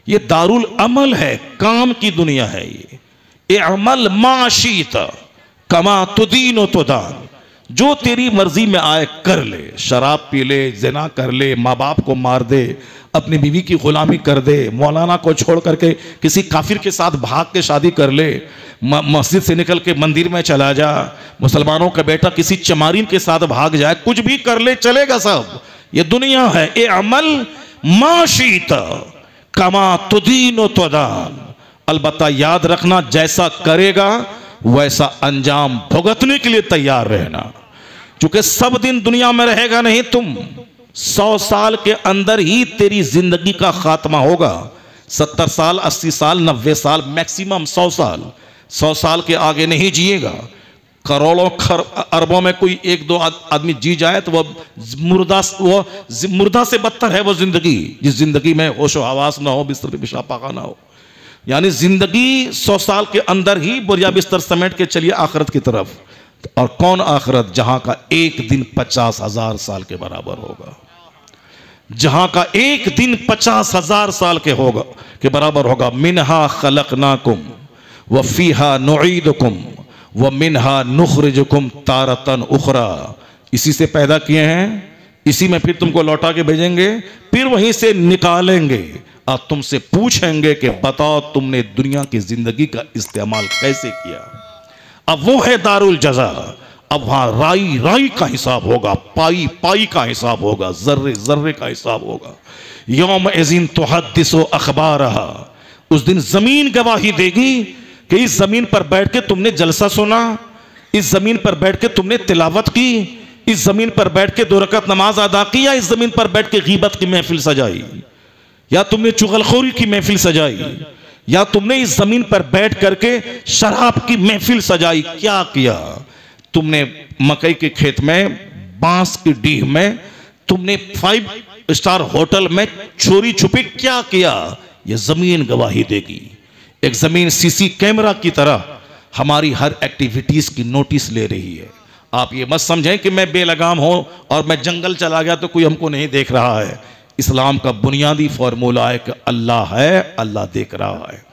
ये दारुल अमल है, काम की दुनिया है। ये अमल माशीत कमा तुदीन तुदान, जो तेरी मर्जी में आए कर ले। शराब पी ले, ज़िना कर ले, माँ बाप को मार दे, अपनी बीवी की गुलामी कर दे, मौलाना को छोड़ करके किसी काफिर के साथ भाग के शादी कर ले, मस्जिद से निकल के मंदिर में चला जा, मुसलमानों का बेटा किसी चमारिन के साथ भाग जाए, कुछ भी कर ले, चलेगा सब। ये दुनिया है। ए अमल माशीत कमा तुदीन तुदान, अलबत्ता याद रखना जैसा करेगा वैसा अंजाम भुगतने के लिए तैयार रहना, क्योंकि सब दिन दुनिया में रहेगा नहीं। तुम 100 साल के अंदर ही तेरी जिंदगी का खात्मा होगा। 70 साल, 80 साल, 90 साल, मैक्सिमम 100 साल। 100 साल के आगे नहीं जिएगा। करोड़ों अरबों में कोई एक दो आदमी जी जाए तो वो मुर्दा से बदतर है वो जिंदगी, जिस जिंदगी में होशो हवास ना हो, बिस्तर पे पेशाब पाखा ना हो। यानी जिंदगी 100 साल के अंदर ही बोरिया बिस्तर समेट के चलिए आखिरत की तरफ। और कौन आखिरत? जहां का एक दिन 50,000 साल के बराबर होगा, जहां का एक दिन 50,000 साल के बराबर होगा। मिनहा खलकनाकुम व फीहा नुईदुकुम व मिनहा नुखरिजुकुम तारतन उखरा, इसी से पैदा किए हैं, इसी में फिर तुमको लौटा के भेजेंगे, फिर वहीं से निकालेंगे और तुमसे पूछेंगे कि बताओ तुमने दुनिया की जिंदगी का इस्तेमाल कैसे किया। अब वो है दारुल जज़ा। अब वहां राई राई का हिसाब होगा, पाई पाई का हिसाब होगा, जर्रे जर्रे का हिसाब होगा। यौम इज़िन तुहद्दिसु अखबारहा, उस दिन जमीन गवाही देगी कि इस जमीन पर बैठ के तुमने जलसा सुना, इस जमीन पर बैठ के तुमने तिलावत की, इस जमीन पर बैठ के 2 रकात नमाज अदा की, या इस जमीन पर बैठ के गीबत की महफिल सजाई, या तुमने चुगलखोरी की महफिल सजाई, या तुमने इस जमीन पर बैठ करके शराब की महफिल सजाई। क्या किया तुमने? मकई के खेत में, बांस की डीह में, तुमने 5 स्टार होटल में चोरी छुपी क्या किया? यह जमीन गवाही देगी। एक जमीन सीसी कैमरा की तरह हमारी हर एक्टिविटीज की नोटिस ले रही है। आप ये मत समझें कि मैं बेलगाम हूं और मैं जंगल चला गया तो कोई हमको नहीं देख रहा है। इस्लाम का बुनियादी फॉर्मूला है कि अल्लाह है, अल्लाह देख रहा है।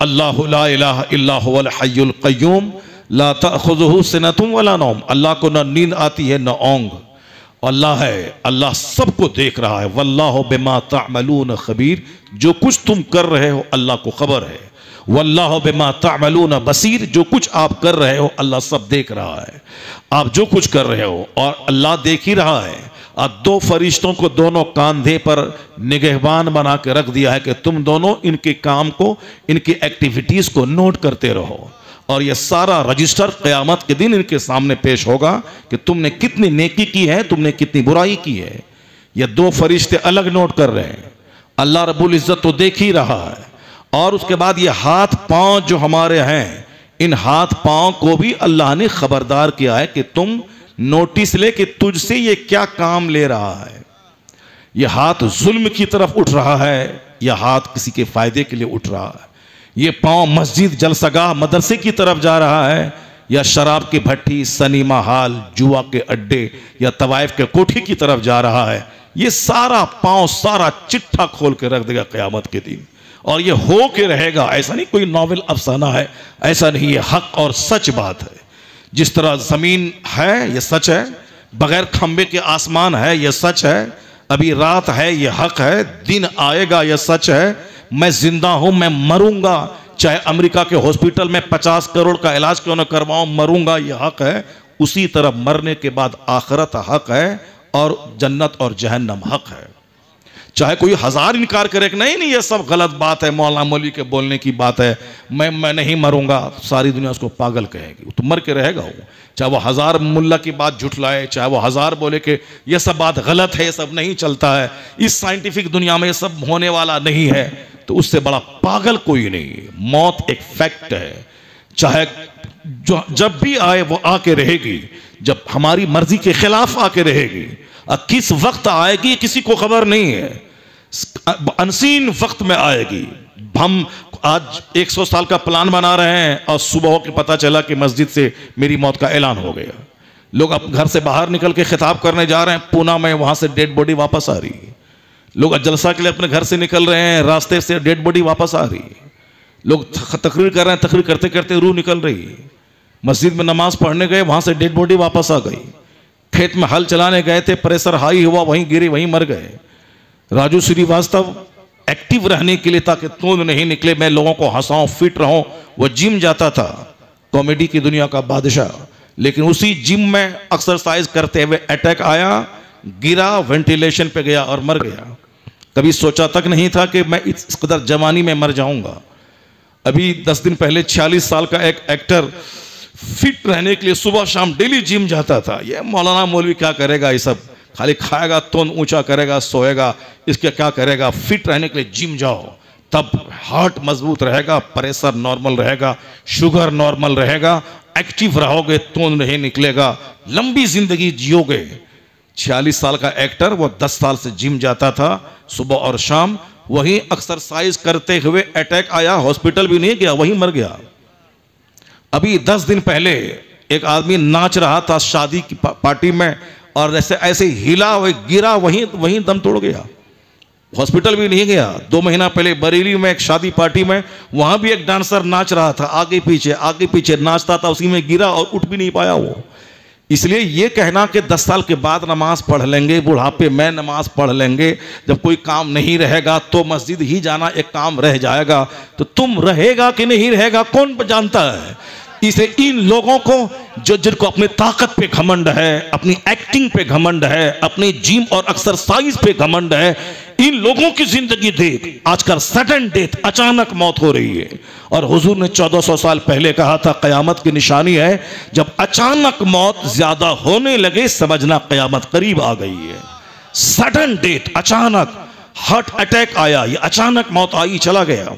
अल्लाहु ला इलाहा इल्ला हुवल हय्युल क़य्यूम ला तअख़ुज़ुहु सिनतुन वला नौम, अल्लाह को न नींद आती है न ओंग। अल्लाह है, अल्लाह सबको देख रहा है। वल्लाहु बिमा तअमलून खबीर, जो कुछ तुम कर रहे हो अल्लाह को खबर है। वल्लाहु बिमा तअमलून बसीर, जो कुछ आप कर रहे हो अल्लाह सब देख रहा है। आप जो कुछ कर रहे हो और अल्लाह देख ही रहा है। अब 2 फरिश्तों को दोनों कांधे पर निगहबान बना के रख दिया है कि तुम दोनों इनके काम को, इनकी एक्टिविटीज को नोट करते रहो, और यह सारा रजिस्टर क़यामत के दिन इनके सामने पेश होगा कि तुमने कितनी नेकी की है, तुमने कितनी बुराई की है। ये 2 फरिश्ते अलग नोट कर रहे हैं, अल्लाह रब्बुल इज़्ज़त तो देख ही रहा है। और उसके बाद ये हाथ पांव जो हमारे हैं, इन हाथ पांव को भी अल्लाह ने खबरदार किया है कि तुम नोटिस ले कि तुझसे ये क्या काम ले रहा है। यह हाथ जुल्म की तरफ उठ रहा है, यह हाथ किसी के फायदे के लिए उठ रहा है। ये पांव मस्जिद, जलसगाह, मदरसे की तरफ जा रहा है, या शराब की भट्टी, सनीमा हाल, जुआ के अड्डे या तवाइफ के कोठी की तरफ जा रहा है। ये सारा पांव सारा चिट्ठा खोल के रख देगा क़यामत के दिन, और ये हो के रहेगा। ऐसा नहीं कोई नॉवेल अफसाना है, ऐसा नहीं, ये हक और सच बात है। जिस तरह जमीन है ये सच है, बगैर खंबे के आसमान है ये सच है, अभी रात है ये हक है, दिन आएगा ये सच है, मैं जिंदा हूं, मैं मरूंगा, चाहे अमेरिका के हॉस्पिटल में 50 करोड़ का इलाज क्यों न करवाऊं, मरूंगा ये हक है। उसी तरह मरने के बाद आखिरत हक है और जन्नत और जहन्नम हक है। चाहे कोई 1000 इनकार करे कि नहीं नहीं ये सब गलत बात है, मौलाना मौलवी के बोलने की बात है, मैं नहीं मरूंगा, सारी दुनिया उसको पागल कहेगी, तो मर के रहेगा वो। चाहे वो 1000 मुल्ला की बात झुठलाए, चाहे वो 1000 बोले कि ये सब बात गलत है, ये सब नहीं चलता है, इस साइंटिफिक दुनिया में ये सब होने वाला नहीं है, तो उससे बड़ा पागल कोई नहीं है। मौत एक फैक्ट है, चाहे जो जब भी आए वो आके रहेगी, जब हमारी मर्जी के खिलाफ आके रहेगी। किस वक्त आएगी किसी को खबर नहीं है, अनसीन वक्त में आएगी। हम आज 100 साल का प्लान बना रहे हैं और सुबह होकर पता चला कि मस्जिद से मेरी मौत का ऐलान हो गया। लोग अब घर से बाहर निकल के खिताब करने जा रहे हैं, पूना में, वहां से डेड बॉडी वापस आ रही है। लोग जलसा के लिए अपने घर से निकल रहे हैं, रास्ते से डेड बॉडी वापस आ रही है, लोग तकरीर कर रहे हैं, तकरीर करते करते रूह निकल रही है, मस्जिद में नमाज पढ़ने गए, वहां से डेड बॉडी वापस आ गई, खेत में हल चलाने गए थे, प्रेशर हाई हुआ, वहीं गिरे, वहीं मर गए। राजू श्रीवास्तव एक्टिव रहने के लिए, ताकि तूंद नहीं निकले, मैं लोगों को हंसाऊं, फिट रहूं, वो जिम जाता था, कॉमेडी की दुनिया का बादशाह, लेकिन उसी जिम में एक्सरसाइज करते हुए अटैक आया, गिरा, वेंटिलेशन पे गया और मर गया। कभी सोचा तक नहीं था कि मैं इस कदर जवानी में मर जाऊंगा। अभी 10 दिन पहले 46 साल का एक एक्टर फिट रहने के लिए सुबह शाम डेली जिम जाता था। ये मौलाना मौलवी क्या करेगा, ये सब खाली खाएगा, तोन ऊंचा करेगा, सोएगा, इसके क्या करेगा। फिट रहने के लिए जिम जाओ, तब हार्ट मजबूत रहेगा, प्रेशर नॉर्मल रहेगा, शुगर नॉर्मल रहेगा, एक्टिव रहोगे, तोन नहीं निकलेगा, लंबी जिंदगी जियोगे। 46 साल का एक्टर, वो 10 साल से जिम जाता था, सुबह और शाम वही एक्सरसाइज करते हुए अटैक आया, हॉस्पिटल भी नहीं गया, वहीं मर गया। अभी 10 दिन पहले एक आदमी नाच रहा था शादी की पार्टी में, और ऐसे ऐसे हिला, वही गिरा, वहीं दम तोड़ गया, हॉस्पिटल भी नहीं गया। 2 महीना पहले बरेली में एक शादी पार्टी में, वहां भी एक डांसर नाच रहा था, आगे पीछे नाचता था, उसी में गिरा और उठ भी नहीं पाया वो। इसलिए ये कहना कि 10 साल के बाद नमाज पढ़ लेंगे, बुढ़ापे में नमाज पढ़ लेंगे, जब कोई काम नहीं रहेगा तो मस्जिद ही जाना एक काम रह जाएगा, तो तुम रहेगा कि नहीं रहेगा कौन जानता है। इसलिए इन लोगों को जिनको अपनी ताकत पे घमंड है, अपनी एक्टिंग पे घमंड है, अपनी जिम और एक्सरसाइज पे घमंड है, इन लोगों की जिंदगी देख, आजकल सडन डेथ, अचानक मौत हो रही है। और हुजूर ने 1400 साल पहले कहा था, कयामत की निशानी है जब अचानक मौत ज्यादा होने लगे, समझना कयामत करीब आ गई है। सडन डेथ, अचानक हार्ट अटैक आया, ये अचानक मौत आई, चला गया,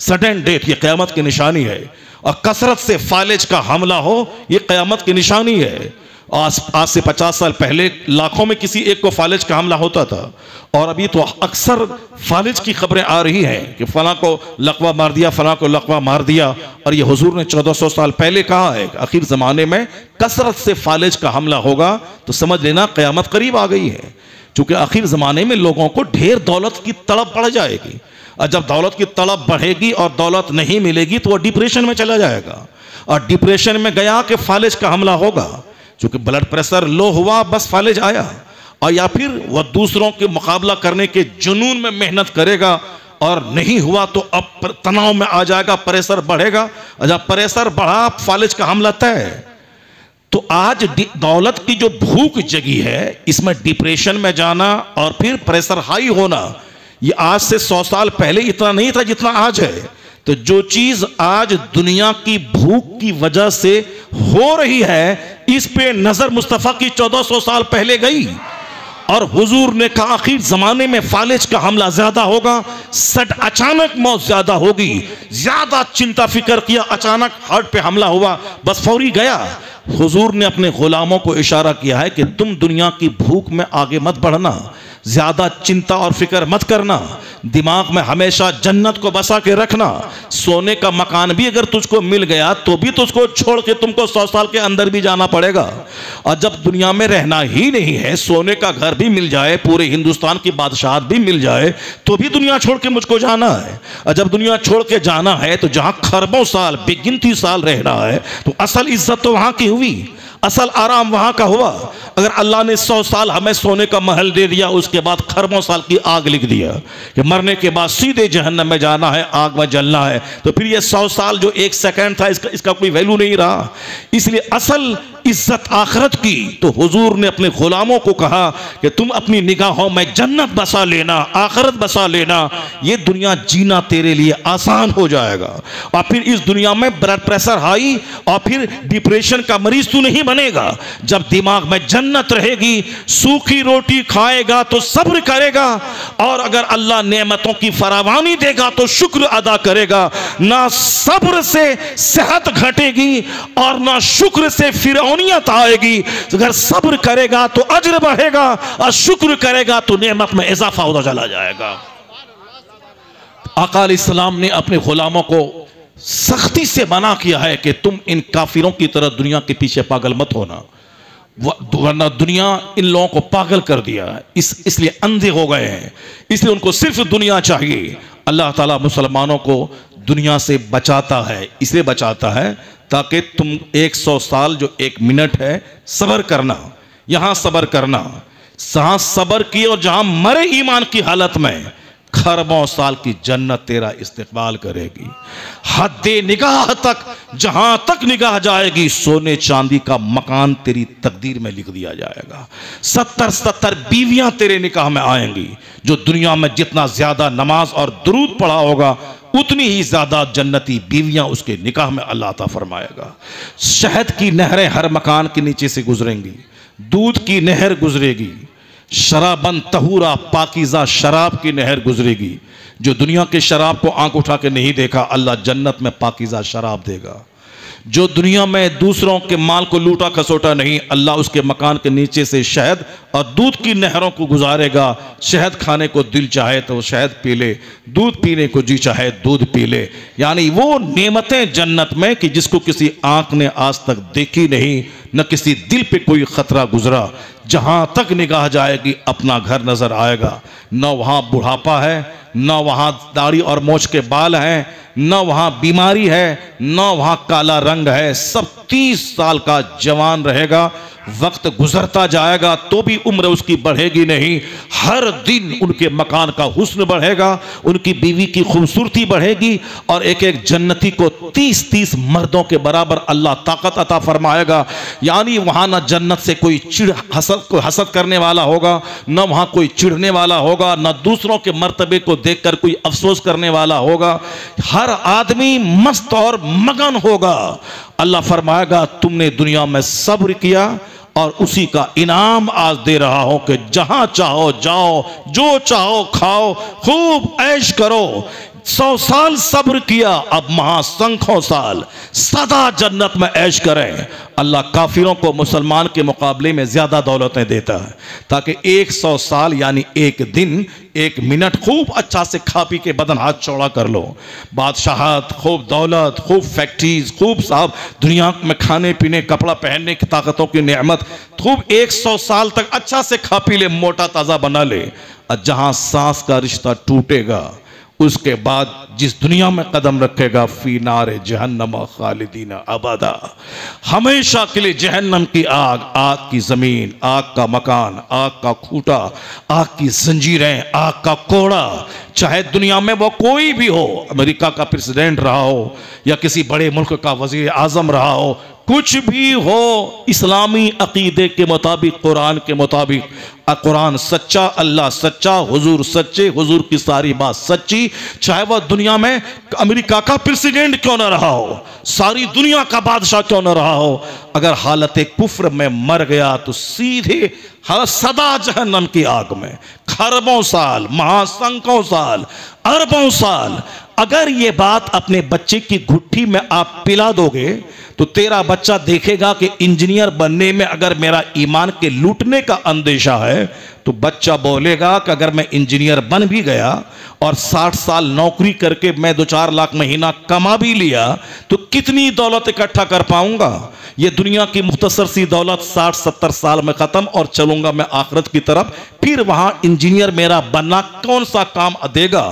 सडन डेथ, ये कयामत की निशानी है। और कसरत से फालिज का हमला हो, ये कयामत की निशानी है। आज से 50 साल पहले लाखों में किसी एक को फालिज का हमला होता था, और अभी तो अक्सर फालिज की खबरें आ रही हैं कि फलां को लकवा मार दिया, फलां को लकवा मार दिया। और ये हुजूर ने 1400 साल पहले कहा है कि आखिर ज़माने में कसरत से फालिज का हमला होगा, तो समझ लेना क़यामत करीब आ गई है। क्योंकि आखिर ज़माने में लोगों को ढेर दौलत की तड़प बढ़ जाएगी, और जब दौलत की तड़प बढ़ेगी और दौलत नहीं मिलेगी तो वह डिप्रेशन में चला जाएगा, और डिप्रेशन में गया कि फालिज का हमला होगा। क्योंकि ब्लड प्रेशर लो हुआ, बस फालिज आया, और या फिर वह दूसरों के मुकाबला करने के जुनून में मेहनत करेगा, और नहीं हुआ तो अब तनाव में आ जाएगा, प्रेशर बढ़ेगा, और जब प्रेशर बढ़ा फालिज का हमला तय। तो आज दौलत की जो भूख जगी है, इसमें डिप्रेशन में जाना और फिर प्रेशर हाई होना, ये आज से 100 साल पहले इतना नहीं था जितना आज है। तो जो चीज आज दुनिया की भूख की वजह से हो रही है, इस पे नजर मुस्तफा की 1400 साल पहले गई, और हुजूर ने कहा आखिर जमाने में फालिज का हमला ज्यादा होगा, अचानक मौत ज्यादा होगी। ज्यादा चिंता फिक्र किया, अचानक हार्ट पे हमला हुआ, बस फौरी गया। हुजूर ने अपने गुलामों को इशारा किया है कि तुम दुनिया की भूख में आगे मत बढ़ना, ज्यादा चिंता और फिक्र मत करना, दिमाग में हमेशा जन्नत को बसा के रखना। सोने का मकान भी अगर तुझको मिल गया तो भी तुझको छोड़ के तुमको 100 साल के अंदर भी जाना पड़ेगा। और जब दुनिया में रहना ही नहीं है, सोने का घर भी मिल जाए, पूरे हिंदुस्तान की बादशाहत भी मिल जाए, तो भी दुनिया छोड़ के मुझको जाना है। और जब दुनिया छोड़ के जाना है तो जहां खरबों साल, बेगिनती साल रहना है, तो असल इज्जत तो वहां की हुई, असल आराम वहां का हुआ। अगर अल्लाह ने 100 साल हमें सोने का महल दे दिया, उसके बाद खरबों साल की आग लिख दिया कि मरने के बाद सीधे जहन्नम में जाना है, आग में जलना है, तो फिर ये 100 साल जो 1 सेकंड था, इसका कोई वैल्यू नहीं रहा। इसलिए असल इज्जत आखिरत की। तो हुजूर ने अपने गुलामों को कहा कि तुम अपनी निगाहों में जन्नत बसा लेना, आखिरत बसा लेना, ये दुनिया जीना तेरे लिए आसान हो जाएगा। और फिर इस दुनिया में ब्लड प्रेशर हाई और फिर डिप्रेशन का मरीज तू नहीं बनेगा। जब दिमाग में जन्नत रहेगी, सूखी रोटी खाएगा तो सब्र करेगा, और अगर अल्लाह नेमतों की फरावानी देगा तो शुक्र अदा करेगा। ना सब्र से सेहत घटेगी और ना शुक्र से फिरौनियत आएगी। अगर सब्र करेगा तो अज्र बढ़ेगा, और शुक्र करेगा तो नेमत में इजाफा होता चला जाएगा। आका अलैहिस्सलाम ने अपने गुलामों को सख्ती से मना किया है कि तुम इन काफिरों की तरह दुनिया के पीछे पागल मत होना। वरना दुनिया इन लोगों को पागल कर दिया है, इसलिए अंधे हो गए हैं, इसलिए उनको सिर्फ दुनिया चाहिए। अल्लाह ताला मुसलमानों को दुनिया से बचाता है, इसलिए बचाता है ताकि तुम 100 साल जो 1 मिनट है सब्र करना, यहां सब्र करना, जहां सब्र किए और जहां मरे ईमान की हालत में, खरबों साल की जन्नत तेरा इस्तेकबाल करेगी। हद्दे निगाह तक, जहां तक निगाह जाएगी, सोने चांदी का मकान तेरी तकदीर में लिख दिया जाएगा। 70 बीवियां तेरे निकाह में आएंगी। जो दुनिया में जितना ज्यादा नमाज और दुरूद पढ़ा होगा, उतनी ही ज्यादा जन्नती बीवियां उसके निकाह में अल्लाह ता फरमाएगा। शहद की नहरें हर मकान के नीचे से गुजरेंगी, दूध की नहर गुजरेगी, शराबन तहूरा पाकीज़ा शराब की नहर गुजरेगी। जो दुनिया के शराब को आंख उठा के नहीं देखा, अल्लाह जन्नत में पाकीज़ा शराब देगा। जो दुनिया में दूसरों के माल को लूटा खसोटा नहीं, अल्लाह उसके मकान के नीचे से शहद और दूध की नहरों को गुजारेगा। शहद खाने को दिल चाहे तो शहद पी ले, दूध पीने को जी चाहे दूध पी ले। यानी वो नेमतें जन्नत में कि जिसको किसी आंख ने आज तक देखी नहीं, न किसी दिल पे कोई खतरा गुजरा। जहां तक निगाह जाएगी अपना घर नजर आएगा। न वहां बुढ़ापा है, न वहां दाढ़ी और मोछ के बाल हैं, न वहां बीमारी है, न वहां काला रंग है। सब 30 साल का जवान रहेगा। वक्त गुजरता जाएगा तो भी उम्र उसकी बढ़ेगी नहीं। हर दिन उनके मकान का हुस्न बढ़ेगा, उनकी बीवी की खूबसूरती बढ़ेगी और एक एक जन्नती को 30-30 मर्दों के बराबर अल्लाह ताकत अता फरमाएगा। यानी वहां ना जन्नत से कोई हसद करने वाला होगा, न वहां कोई चिढ़ने वाला होगा, न दूसरों के मर्तबे को देखकर कोई अफसोस करने वाला होगा। हर आदमी मस्त और मगन होगा। अल्लाह फरमाएगा तुमने दुनिया में सब्र किया और उसी का इनाम आज दे रहा हूं कि जहां चाहो जाओ, जो चाहो खाओ, खूब ऐश करो। 100 साल सब्र किया, अब महासंख्यों साल सदा जन्नत में ऐश करें। अल्लाह काफिरों को मुसलमान के मुकाबले में ज्यादा दौलतें देता है ताकि 100 साल यानी 1 दिन 1 मिनट खूब अच्छा से खा पी के बदन हाथ चौड़ा कर लो। बादशाहत, खूब दौलत, खूब फैक्ट्रीज, खूब साहब दुनिया में खाने पीने कपड़ा पहनने की ताकतों की नेमत, खूब 100 साल तक अच्छा से खा पी ले, मोटा ताज़ा बना ले। और जहां सांस का रिश्ता टूटेगा उसके बाद जिस दुनिया में कदम रखेगा, फी नारे जहन्नम खालिदीन अबदा, हमेशा के लिए जहन्नम की आग, आग की जमीन, आग का मकान, आग का खूटा, आग की जंजीरें, आग का कोड़ा। चाहे दुनिया में वो कोई भी हो, अमेरिका का प्रेसिडेंट रहा हो या किसी बड़े मुल्क का वजीर आजम रहा हो, कुछ भी हो, इस्लामी अकीदे के मुताबिक, कुरान के मुताबिक, कुरान सच्चा, अल्लाह सच्चा, हुजूर सच्चे, हुजूर की सारी बात सच्ची। चाहे वह दुनिया में अमेरिका का प्रेसिडेंट क्यों ना रहा हो, सारी दुनिया का बादशाह क्यों ना रहा हो, अगर हालत कुफ्र में मर गया तो सीधे सदा जहन्नम की आग में, खरबों साल, महासंख्यों साल, अरबों साल। अगर ये बात अपने बच्चे की घुट्टी में आप पिला दोगे तो तेरा बच्चा देखेगा कि इंजीनियर बनने में अगर मेरा ईमान के लूटने का अंदेशा है, तो बच्चा बोलेगा कि अगर मैं इंजीनियर बन भी गया और 60 साल नौकरी करके मैं 2-4 लाख महीना कमा भी लिया तो कितनी दौलत इकट्ठा कर पाऊंगा। ये दुनिया की मुख्तसर सी दौलत 60-70 साल में खत्म और चलूंगा मैं आखिरत की तरफ। फिर वहां इंजीनियर मेरा बनना कौन सा काम देगा।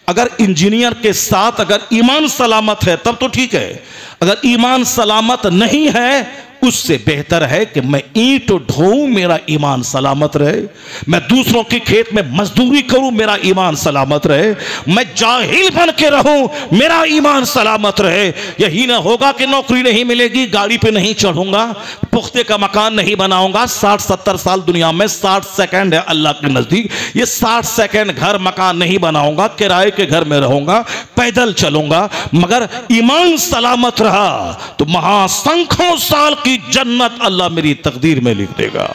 अगर इंजीनियर के साथ अगर ईमान सलामत है तब तो ठीक है, अगर ईमान सलामत नहीं है उससे बेहतर है कि मैं ईंट ढोऊं, मेरा ईमान सलामत रहे, मैं दूसरों के खेत में मजदूरी करूं, मेरा ईमान सलामत रहे, मैं जाहिल बन के रहूं, मेरा ईमान सलामत रहे। यही ना होगा कि नौकरी नहीं मिलेगी, गाड़ी पे नहीं चढ़ूंगा, पुख्ते का मकान नहीं बनाऊंगा। 60-70 साल दुनिया में 60 सेकंड है अल्लाह के नजदीक, ये 60 सेकंड घर मकान नहीं बनाऊंगा, किराए के घर में रहूंगा, पैदल चलूंगा, मगर ईमान सलामत रहा तो महासंख्यों साल की जन्नत अल्लाह मेरी तकदीर में लिख देगा।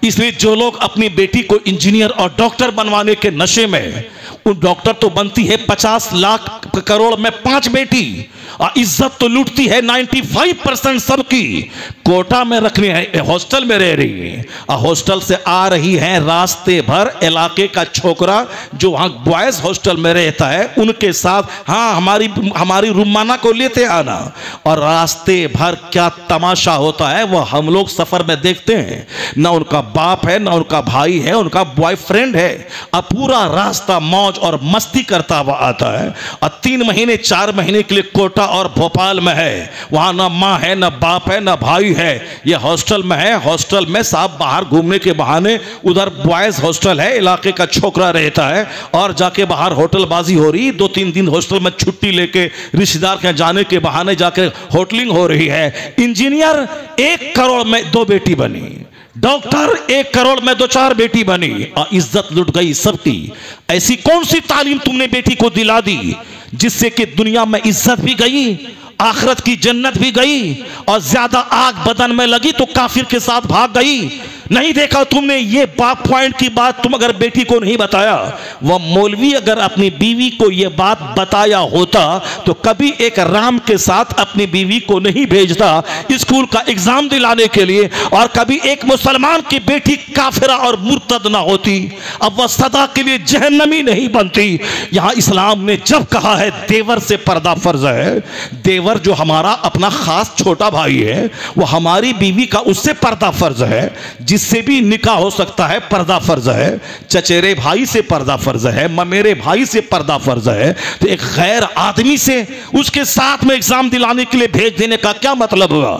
इसलिए जो लोग अपनी बेटी को इंजीनियर और डॉक्टर बनवाने के नशे में, उन डॉक्टर तो बनती है 50 लाख करोड़ में 5 बेटी इज्जत तो लूटती है 95% सबकी। कोटा में रखनी है, हॉस्टल में रह रही है, हॉस्टल से आ रही है, रास्ते भर इलाके का छोकरा जो वहां बॉयज हॉस्टल में रहता है उनके साथ, हाँ हमारी रुमाना को लेते आना, और रास्ते भर क्या तमाशा होता है वो हम लोग सफर में देखते हैं। ना उनका बाप है, ना उनका भाई है, उनका बॉयफ्रेंड है, अब पूरा रास्ता मौज और मस्ती करता हुआ आता है। और 3 महीने 4 महीने के लिए कोटा और भोपाल में है, वहां ना माँ है, ना बाप है, ना भाई है, ये हॉस्टल में है। हॉस्टल में साहब बाहर घूमने के बहाने, उधर बॉयज हॉस्टल है, इलाके का छोकरा रहता है, और जाके बाहर होटलबाजी हो रही, 2-3 दिन हॉस्टल में छुट्टी लेके रिश्तेदार के जाने के बहाने जाके होटलिंग हो रही है। इंजीनियर 1 करोड़ में 2 बेटी बनी, डॉक्टर 1 करोड़ में 2-4 बेटी बनी, और इज्जत लुट गई सबकी। ऐसी कौन सी तालीम तुमने बेटी को दिला दी जिससे कि दुनिया में इज्जत भी गई, आखिरत की जन्नत भी गई, और ज्यादा आग बदन में लगी तो काफिर के साथ भाग गई? नहीं देखा तुमने? ये पॉइंट की बात तुम अगर बेटी को नहीं बताया, वह मौलवी अगर अपनी बीवी को यह बात बताया होता तो कभी एक राम के साथ अपनी बीवी को नहीं भेजता स्कूल का एग्जाम दिलाने के लिए, और कभी एक मुसलमान की बेटी काफिरा और मुर्तद ना होती, अब वह सदा के लिए जहन्नमी नहीं बनती। यहां इस्लाम ने जब कहा है देवर से पर्दा फर्ज है, देवर जो हमारा अपना खास छोटा भाई है, वो हमारी बीवी का उससे पर्दा फर्ज है, जिससे भी निकाह हो सकता है, पर्दा फर्ज है। चचेरे भाई से पर्दा फर्ज है, ममेरे भाई से पर्दा फर्ज है। तो एक गैर आदमी से उसके साथ में एग्जाम दिलाने के लिए भेज देने का क्या मतलब हुआ?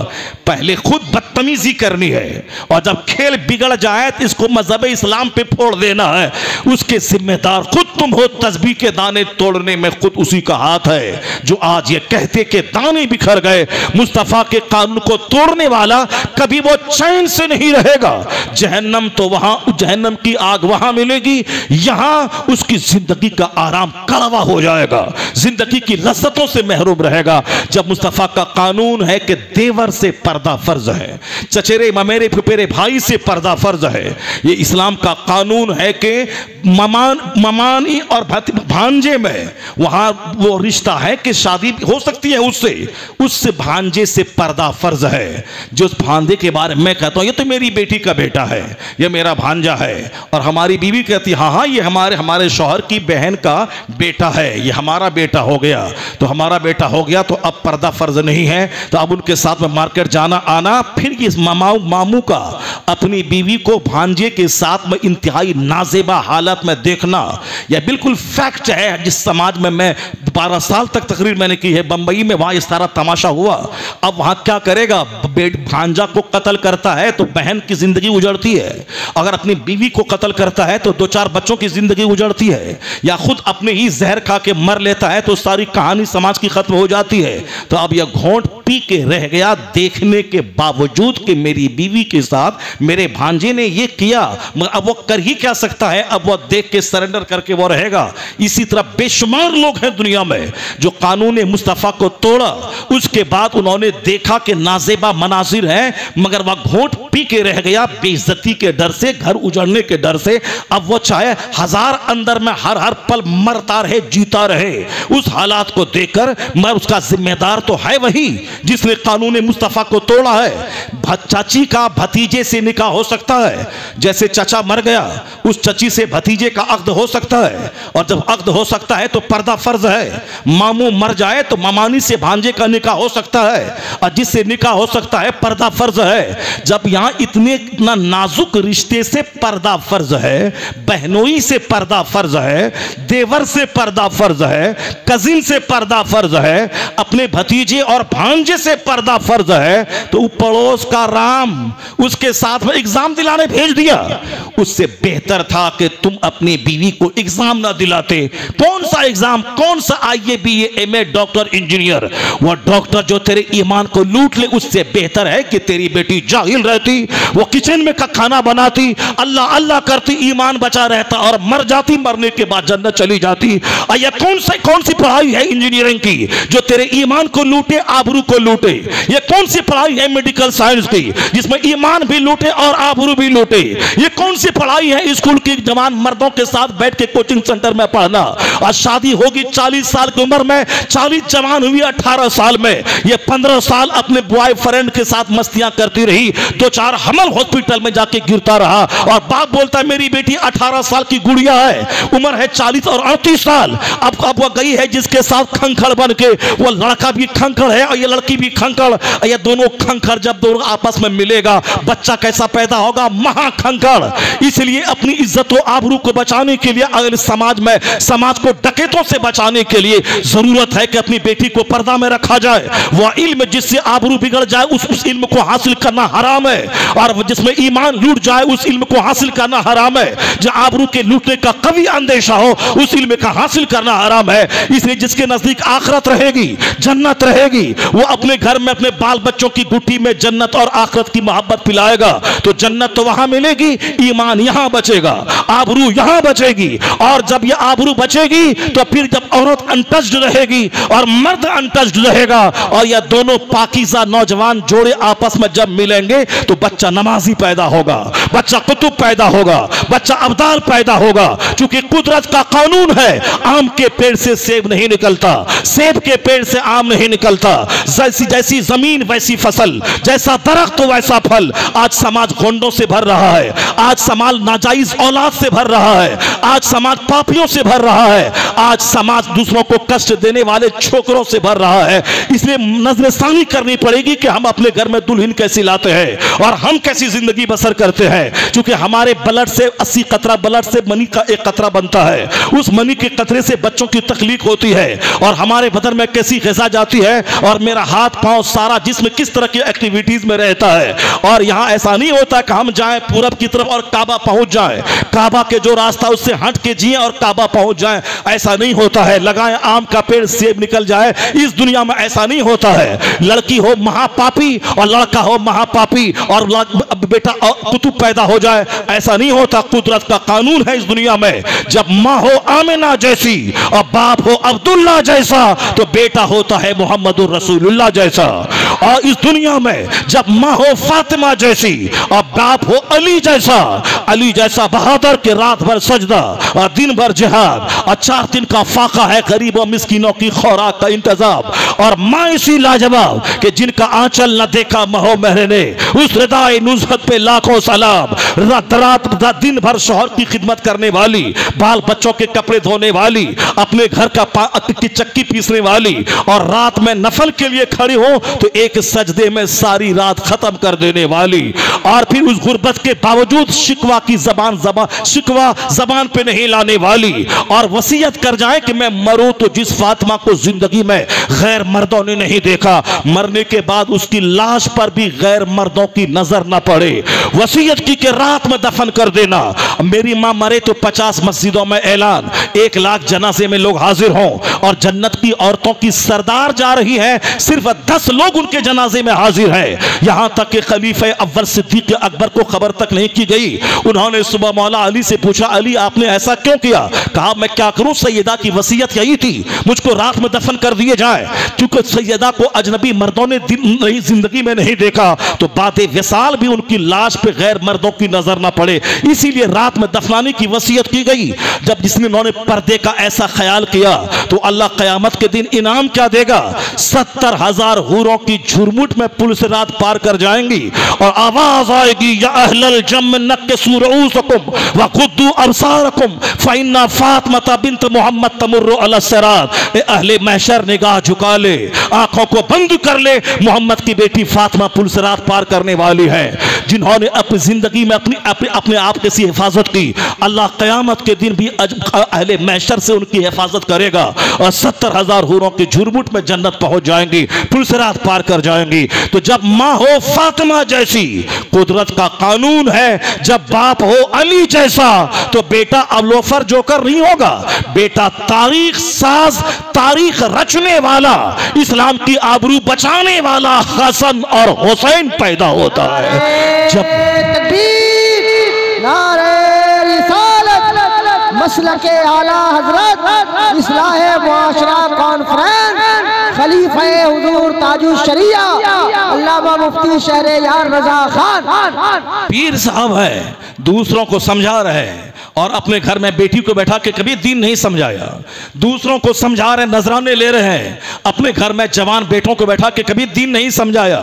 पहले खुद बदतमीजी करनी है, और जब खेल बिगड़ जाए तो इसको मजहब इस्लाम पे फोड़ देना है। उसके जिम्मेदार खुद तुम हो। तस्बीह के दाने तोड़ने में खुद उसी का हाथ है जो आज ये कहते कि दाने बिखर गए। मुस्तफा के कानून को तोड़ने वाला कभी वो चैन से नहीं रहेगा। जहन्नम तो वहां, जहन्नम की आग वहां मिलेगी, यहां उसकी जिंदगी का आराम कड़वा हो जाएगा, जिंदगी की लज्जतों से महरूम रहेगा। जब मुस्तफा का कानून है कि देवर से पर्दा फर्ज है, चचेरे ममेरे फुफेरे भाई से पर्दा फर्ज है। ये इस्लाम का कानून है कि ममानी और भांजे में वहां वो रिश्ता है कि शादी हो सकती है उससे भांजे से पर्दा फर्ज है। जो उस भांजे के बारे में कहता हूं ये तो मेरी बेटी का बेटा है, ये मेरा भांजा है, और हमारी बीवी कहती हाँ हाँ ये हमारे शौहर की बहन का बेटा है, ये हमारा बेटा हो गया। तो हमारा बेटा हो गया तो अब पर्दा फर्ज नहीं है, तो अब उनके साथ में मार्केट जाना आना। फिर इस मामू का अपनी बीवी को भांजे के साथ में इंतहाई नाजेबा हालत में देखना, यह बिल्कुल फैक्ट है। जिस समाज में मैं 12 साल तक तकरीर मैंने की है बंबई में, वहां इस तरह तमाशा हुआ। अब वहां क्या करेगा? भांजा को कत्ल करता है तो बहन की जिंदगी उजड़ती है, अगर अपनी बीवी को कत्ल करता है तो 2-4 बच्चों की जिंदगी उजड़ती है, या खुद अपने ही जहर खा के मर लेता है तो सारी कहानी समाज की खत्म हो जाती है। तो अब यह घोंट पी के रह गया देखने के बावजूद कि मेरी बीवी के साथ मेरे भांजे ने यह किया, मगर अब वो कर ही क्या सकता है? अब वो देख के सरेंडर करके वो रहेगा। इसी तरह बेशुमार लोग हैं दुनिया में जो कानून मुस्तफा को तोड़ा, उसके बाद उन्होंने देखा कि नाजेबा मनाजिर है, मगर वह घोंट पी के रह गया बेइज्जती के डर से, घर उजड़ने के डर से। अब वो चाहे 1000 अंदर में हर पल मरता रहे, जीता रहे उस हालात को देखकर, मगर उसका जिम्मेदार तो है वही जिसने कानून मुस्तफा को तोड़ा है। चाची का भतीजे से निकाह हो सकता है, जैसे चाचा मर गया उस चची से भतीजे का अक्द हो सकता है, और जब अक्द हो सकता है तो पर्दा फर्ज है। मामू मर जाए तो मामानी से भांजे का निकाह हो सकता है, और जिससे निकाह हो सकता है पर्दा फर्ज है। जब यहाँ इतना नाजुक रिश्ते से पर्दा फर्ज है, बहनोई से पर्दा फर्ज है, देवर से पर्दा फर्ज है, कजिन से पर्दा फर्ज है, अपने भतीजे और भांजे से पर्दा फर्ज है, तो पड़ोस का राम उसके साथ में एग्जाम दिलाने भेज दिया। उससे बेहतर था कि तुम अपनी बीवी को एग्जाम ना दिलाते। कौन सा एग्जाम? कौन सा IAS BA MA doctor engineer? वो डॉक्टर जो तेरे ईमान को लूट ले, उससे बेहतर है कि तेरी बेटी जाहिल रहती, वो किचन में का खाना बनाती, अल्लाह अल्लाह करती, ईमान बचा रहता और मर जाती, मरने के बाद जन्नत चली जाती। और यह कौन सी पढ़ाई है इंजीनियरिंग की जो तेरे ईमान को लूटे, आबरू को लूटे? ये कौन सी पढ़ाई है मेडिकल साइंस की जिसमें ईमान भी लूटे और आबरू भी लूटे? ये कौन सी पढ़ाई है स्कूल की जवान मर्दों के साथ बैठ के कोचिंग सेंटर में पढ़ना, और शादी होगी 40 साल की उम्र में 40 जवान हुई 18 साल में। ये 15 साल अपने बॉयफ्रेंड के साथ मस्तियां करती रही, 2-4 हमल हॉस्पिटल में जाके गिरता रहा और बाप बोलता है मेरी बेटी 18 साल की गुड़िया है, उम्र है 40 और 38 साल। अब वो गई है जिसके साथ खंखड़ बन के, वो लड़का भी खंखड़ है और ये लड़की भी खंखड़, ये दोनों खंखड़ जब दोनों आपस में मिलेगा बच्चा कैसा पैदा होगा, महाखंखड़। इसलिए अपनी इज्जत और आबरू को बचाने के लिए अगर समाज में, समाज को डकैतों से बचाने के लिए जरूरत है कि अपनी बेटी को पर्दा में रखा जाए। वह इल्म जिससे आबरू बिगड़ जाए उस इल्म को हासिल करना हराम है, और जिसमें ईमान लूट जाए उस इल्म को हासिल करना हराम है। जो आबरू के लूटने का कभी अंदेशा हो उस इल्म का हासिल करना हराम है। इसलिए जिसके नजदीक आखिरत रहेगी, जन्नत रहेगी, वो अपने घर में अपने बाल बच्चों की गुट्टी में जन्नत और आखिरत की मोहब्बत पिलाएगा तो जन्नत तो वहां मिलेगी, ईमान यहां बचेगा, आबरू यहां बचेगी। और जब ये आबरू बचेगी तो फिर जब औरत अनटच्ड रहेगी और मर्द अनटच्ड रहेगा और यह दोनों पाकीज़ा नौजवान जोड़े आपस में जब मिलेंगे तो बच्चा नमाजी पैदा होगा, बच्चा कुतुब पैदा होगा, बच्चा अब्दाल पैदा होगा। क्योंकि कुदरत का कानून है, आम के पेड़ से सेब नहीं निकलता, सेब के पेड़ से आम नहीं निकलता। जैसी जैसी जमीन वैसी फसल, जैसा दरख्त तो वैसा फल। आज समाज गोंडों से भर रहा है, आज समाज नाजायज औलाद से भर रहा है, आज समाज पापियों से भर रहा है, आज समाज दूसरों को कष्ट देने वाले छोकरों से भर रहा है। इसलिए नजरसानी करनी पड़ेगी कि हम अपने घर में दुल्हन कैसी लाते हैं और हम कैसी जिंदगी बसर करते हैं। क्योंकि हमारे ब्लड से 80 कतरा ब्लड से मनी का एक कतरा बनता है, उस मनी के कतरे से बच्चों की तख्लीक होती है और हमारे बदन में कैसी ग़िज़ा जाती है और मेरा हाथ पांव सारा जिस्म किस तरह की एक्टिविटीज में रहता है। और यहाँ ऐसा नहीं होता कि हम जाएं पूरब की तरफ और काबा पहुंच जाएं, काबा के जो रास्ता उससे हट के जिए और काबा पहुंच जाएं, ऐसा नहीं होता है। लगाएं आम का पेड़ सेब निकल जाए, इस दुनिया में ऐसा नहीं होता है। लड़की हो महापापी और लड़का हो महापापी और बेटा कुतुब पैदा हो जाए, ऐसा नहीं होता। कुदरत का कानून है इस दुनिया में, जब माँ हो आमिना जैसी और बाप हो अब्दुल्ला जैसा तो बेटा होता है मोहम्मदुर रसूलुल्लाह जैसा। और इस दुनिया में जब माँ हो फातिमा जैसी और बाप हो अली जैसा, अली जैसा बहादुर के रात भर सजदा और दिन भर जिहाद और 4 दिन का फाका है गरीबों मिस्किनों की खुराक का इंतजाम। और माँ इसी लाजवाब कि जिनका आंचल न देखा महो महरे ने, उस रिदाए नुज़हत पे लाखों सलाम। रात दिन भर शौहर की खिदमत करने वाली, बाल बच्चों के कपड़े धोने वाली, अपने घर की चक्की पीसने वाली और रात में नफल के लिए खड़ी हो तो एक सजदे में सारी रात खत्म कर देने वाली। और फिर उस गुर्बत के बावजूद शिकवा जबान पे नहीं लाने वाली और वसीयत कर जाए कि मैं मरूं तो जिस फातिमा को जिंदगी में गैर मर्दों ने नहीं देखा, मरने के बाद उसकी लाश पर भी गैर मर्दों की नजर ना पड़े, वसीयत की कि रात में दफन कर देना। मेरी मां मरे तो 50 मस्जिदों में ऐलान, 1 लाख जनाजे में लोग हाजिर हों और जन्नत की औरतों की सरदार जा रही है, सिर्फ 10 लोग उनके जनाजे में हाजिर हैं। यहां तक कि खलीफे अव्वल सिद्दीक अकबर को खबर तक नहीं की गई। उन्होंने सुबह मौला अली से पूछा, अली आपने ऐसा क्यों किया? कहा मैं क्या करूं, सैयदा की वसीयत यही थी मुझको रात में दफन कर दिए जाए। क्योंकि सैयदा को अजनबी मर्दों ने जिंदगी में नहीं देखा तो बातें विसाल भी उनकी लाश पे गैर मर्दों की नजर ना पड़े, इसीलिए रात में दफनाने की वसीयत की गई। जब जिसने उन्होंने पर्दे का ऐसा ख्याल किया तो अल्लाह क़यामत के दिन इनाम क्या देगा? 70,000 हूरों की झुरमुट में पुल से रात पार कर जाएंगी और आवाज आएगी, या अहलल जम्मनकसू रुऊसकुम व गुद्दू अबसारकुम फइन्ना फातिमा बिन्त मोहम्मद तमुर्रु अला सिरात। अहले महशर निगाह झुका ले, आंखों को बंद कर ले, मोहम्मद की बेटी फातिमा पुल से रात पार करने वाली है। जिन्होंने अपनी जिंदगी में अपने आप की हिफाजत की, अल्लाह क़यामत के दिन भी अहले महशर से उनकी हिफाजत करेगा और 70,000 हूरों की झुरमुट में जन्नत पहुंच जाएंगी, पुल से रात पार कर जाएंगी। तो जब माँ हो फातिमा जैसी, कुदरत का कानून है, जब बाप हो अली जैसा तो बेटा अवलोफर जोकर नहीं होगा, बेटा तारीख साज, तारीख रचने वाला, इस्लाम की आबरू बचाने वाला हसन और हुसैन पैदा होता है। जब मसलके आला हजरत इस्लाह मुआशरा कॉन्फ्रेंस खलीफे हुजूर ताजुश शरिया अल्लामा मुफ्ती शहर यार रजा खान पीर साहब है, दूसरों को समझा रहे हैं और अपने घर में बेटी को बैठा के कभी दीन नहीं समझाया, दूसरों को समझा रहे, नजराने ले रहे हैं। अपने घर में जवान बेटों को बैठा के कभी दीन नहीं समझाया,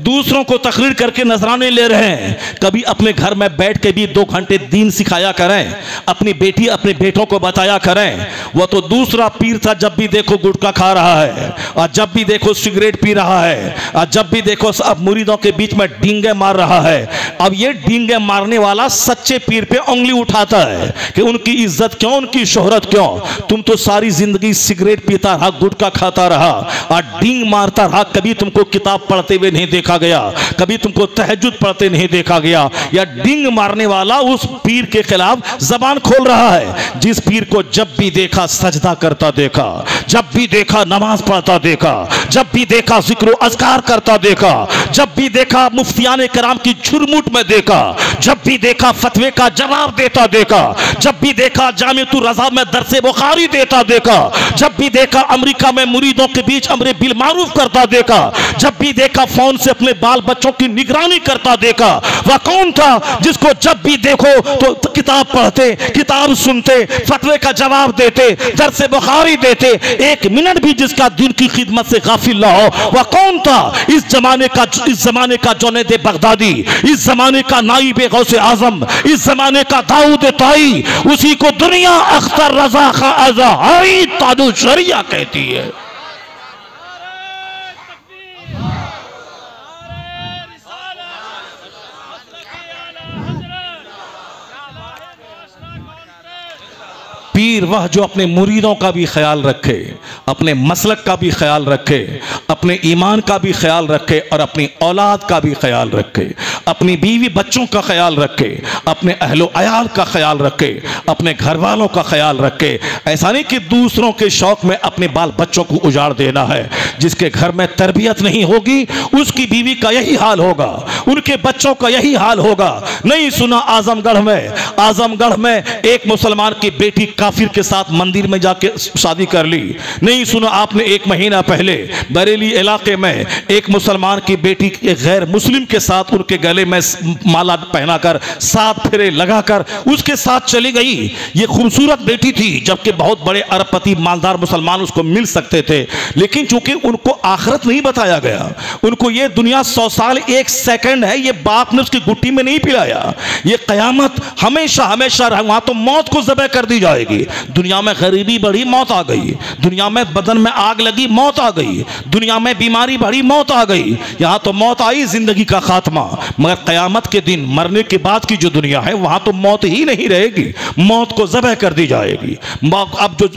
दूसरों को तकरीर करके नजराने ले रहे हैं। कभी अपने घर में बैठ के भी 2 घंटे दीन सिखाया करें, अपनी बेटी अपने बेटों को बताया करें। वो तो दूसरा पीर था, जब भी देखो गुटखा खा रहा है, और जब भी देखो सिगरेट पी रहा है, और जब भी देखो अब मुरीदों के बीच में डींगे मार रहा है। अब ये डींगे मारने वाला सच्चे पीर पे उंगली उठाता है कि उनकी इज्जत क्यों, उनकी शोहरत क्यों। तुम तो सारी जिंदगी सिगरेट पीता रहा, गुटखा खाता रहा और डींग मारता रहा, कभी तुमको किताब पढ़ते हुए नहीं देखा गया, कभी तुमको तहज्जुद पढ़ते नहीं देखा गया। या डींग मारने वाला उस पीर के खिलाफ जबान खोल रहा है, जिस पीर को जब भी देखा सजदा करता देखा, जब भी देखा नमाज पढ़ता देखा, जब भी देखा जिक्र अज़कार करता देखा, जब भी देखा मुफ्तियाने कराम की झुरमुट में देखा, जब भी देखा फतवे का जवाब देता देखा, जब भी देखा जामिअतुर रज़ा में दरसे बुखारी देता देखा, जब भी देखा अमेरिका में मुरीदों के बीच अमरे बिल मारूफ करता देखा, जब भी देखा फोन से अपने बाल बच्चों की निगरानी करता देखा। वह कौन था जिसको जब भी देखो तो किताब पढ़ते, किताब सुनते, फतवे का जवाब देते, दरसे बुखारी देते, 1 मिनट भी जिसका दिन की खिदमत से गाफिल ना हो। वह कौन था इस जमाने का जुनैद बगदादी, इस जमाने का नाइब गौसे आजम, इस जमाने का दाऊद ताई, उसी को दुनिया अख्तर रजा खा अज़हारी ताजु शरिया कहती है। पीर वह जो अपने मुरीदों का भी ख्याल रखे, अपने मसलक का भी ख्याल रखे, अपने ईमान का भी ख्याल रखे और अपनी औलाद का भी ख्याल रखे, अपनी बीवी बच्चों का ख्याल रखे, अपने अहलो अयाल का ख्याल रखे, अपने घर वालों का ख्याल रखे। ऐसा नहीं कि दूसरों के शौक में अपने बाल बच्चों को उजाड़ देना है। जिसके घर में तरबियत नहीं होगी उसकी बीवी का यही हाल होगा, उनके बच्चों का यही हाल होगा। नहीं सुना आजमगढ़ में एक मुसलमान की बेटी काफिर के साथ मंदिर में जाके शादी कर ली। नहीं सुना आपने 1 महीना पहले बरेली इलाके में एक मुसलमान की बेटी एक गैर मुस्लिम के साथ उनके गले में माला पहनाकर 7 फेरे लगाकर उसके साथ चली गई। ये खूबसूरत बेटी थी, जबकि बहुत बड़े अरबपति मालदार मुसलमान उसको मिल सकते थे, लेकिन चूंकि उनको आखिरत नहीं बताया गया, उनको ये दुनिया 100 साल 1 सेकंड है, ये बाप ने उसकी गुट्टी में नहीं पिलाया। ये कयामत हमेशा हमेशा वहां तो मौत को ज़बह कर दी जाएगी। दुनिया में गरीबी बढ़ी, मौत आ गई। दुनिया में बदन में आग लगी, मौत आ गई। दुनिया में बीमारी बढ़ी, मौत आ गई। यहां तो मौत आई, जिंदगी का खात्मा। मगर कयामत के दिन मरने के बाद की जो दुनिया है वहां तो मौत ही नहीं रहेगी, मौत को ज़बह कर दी जाएगी। अब जो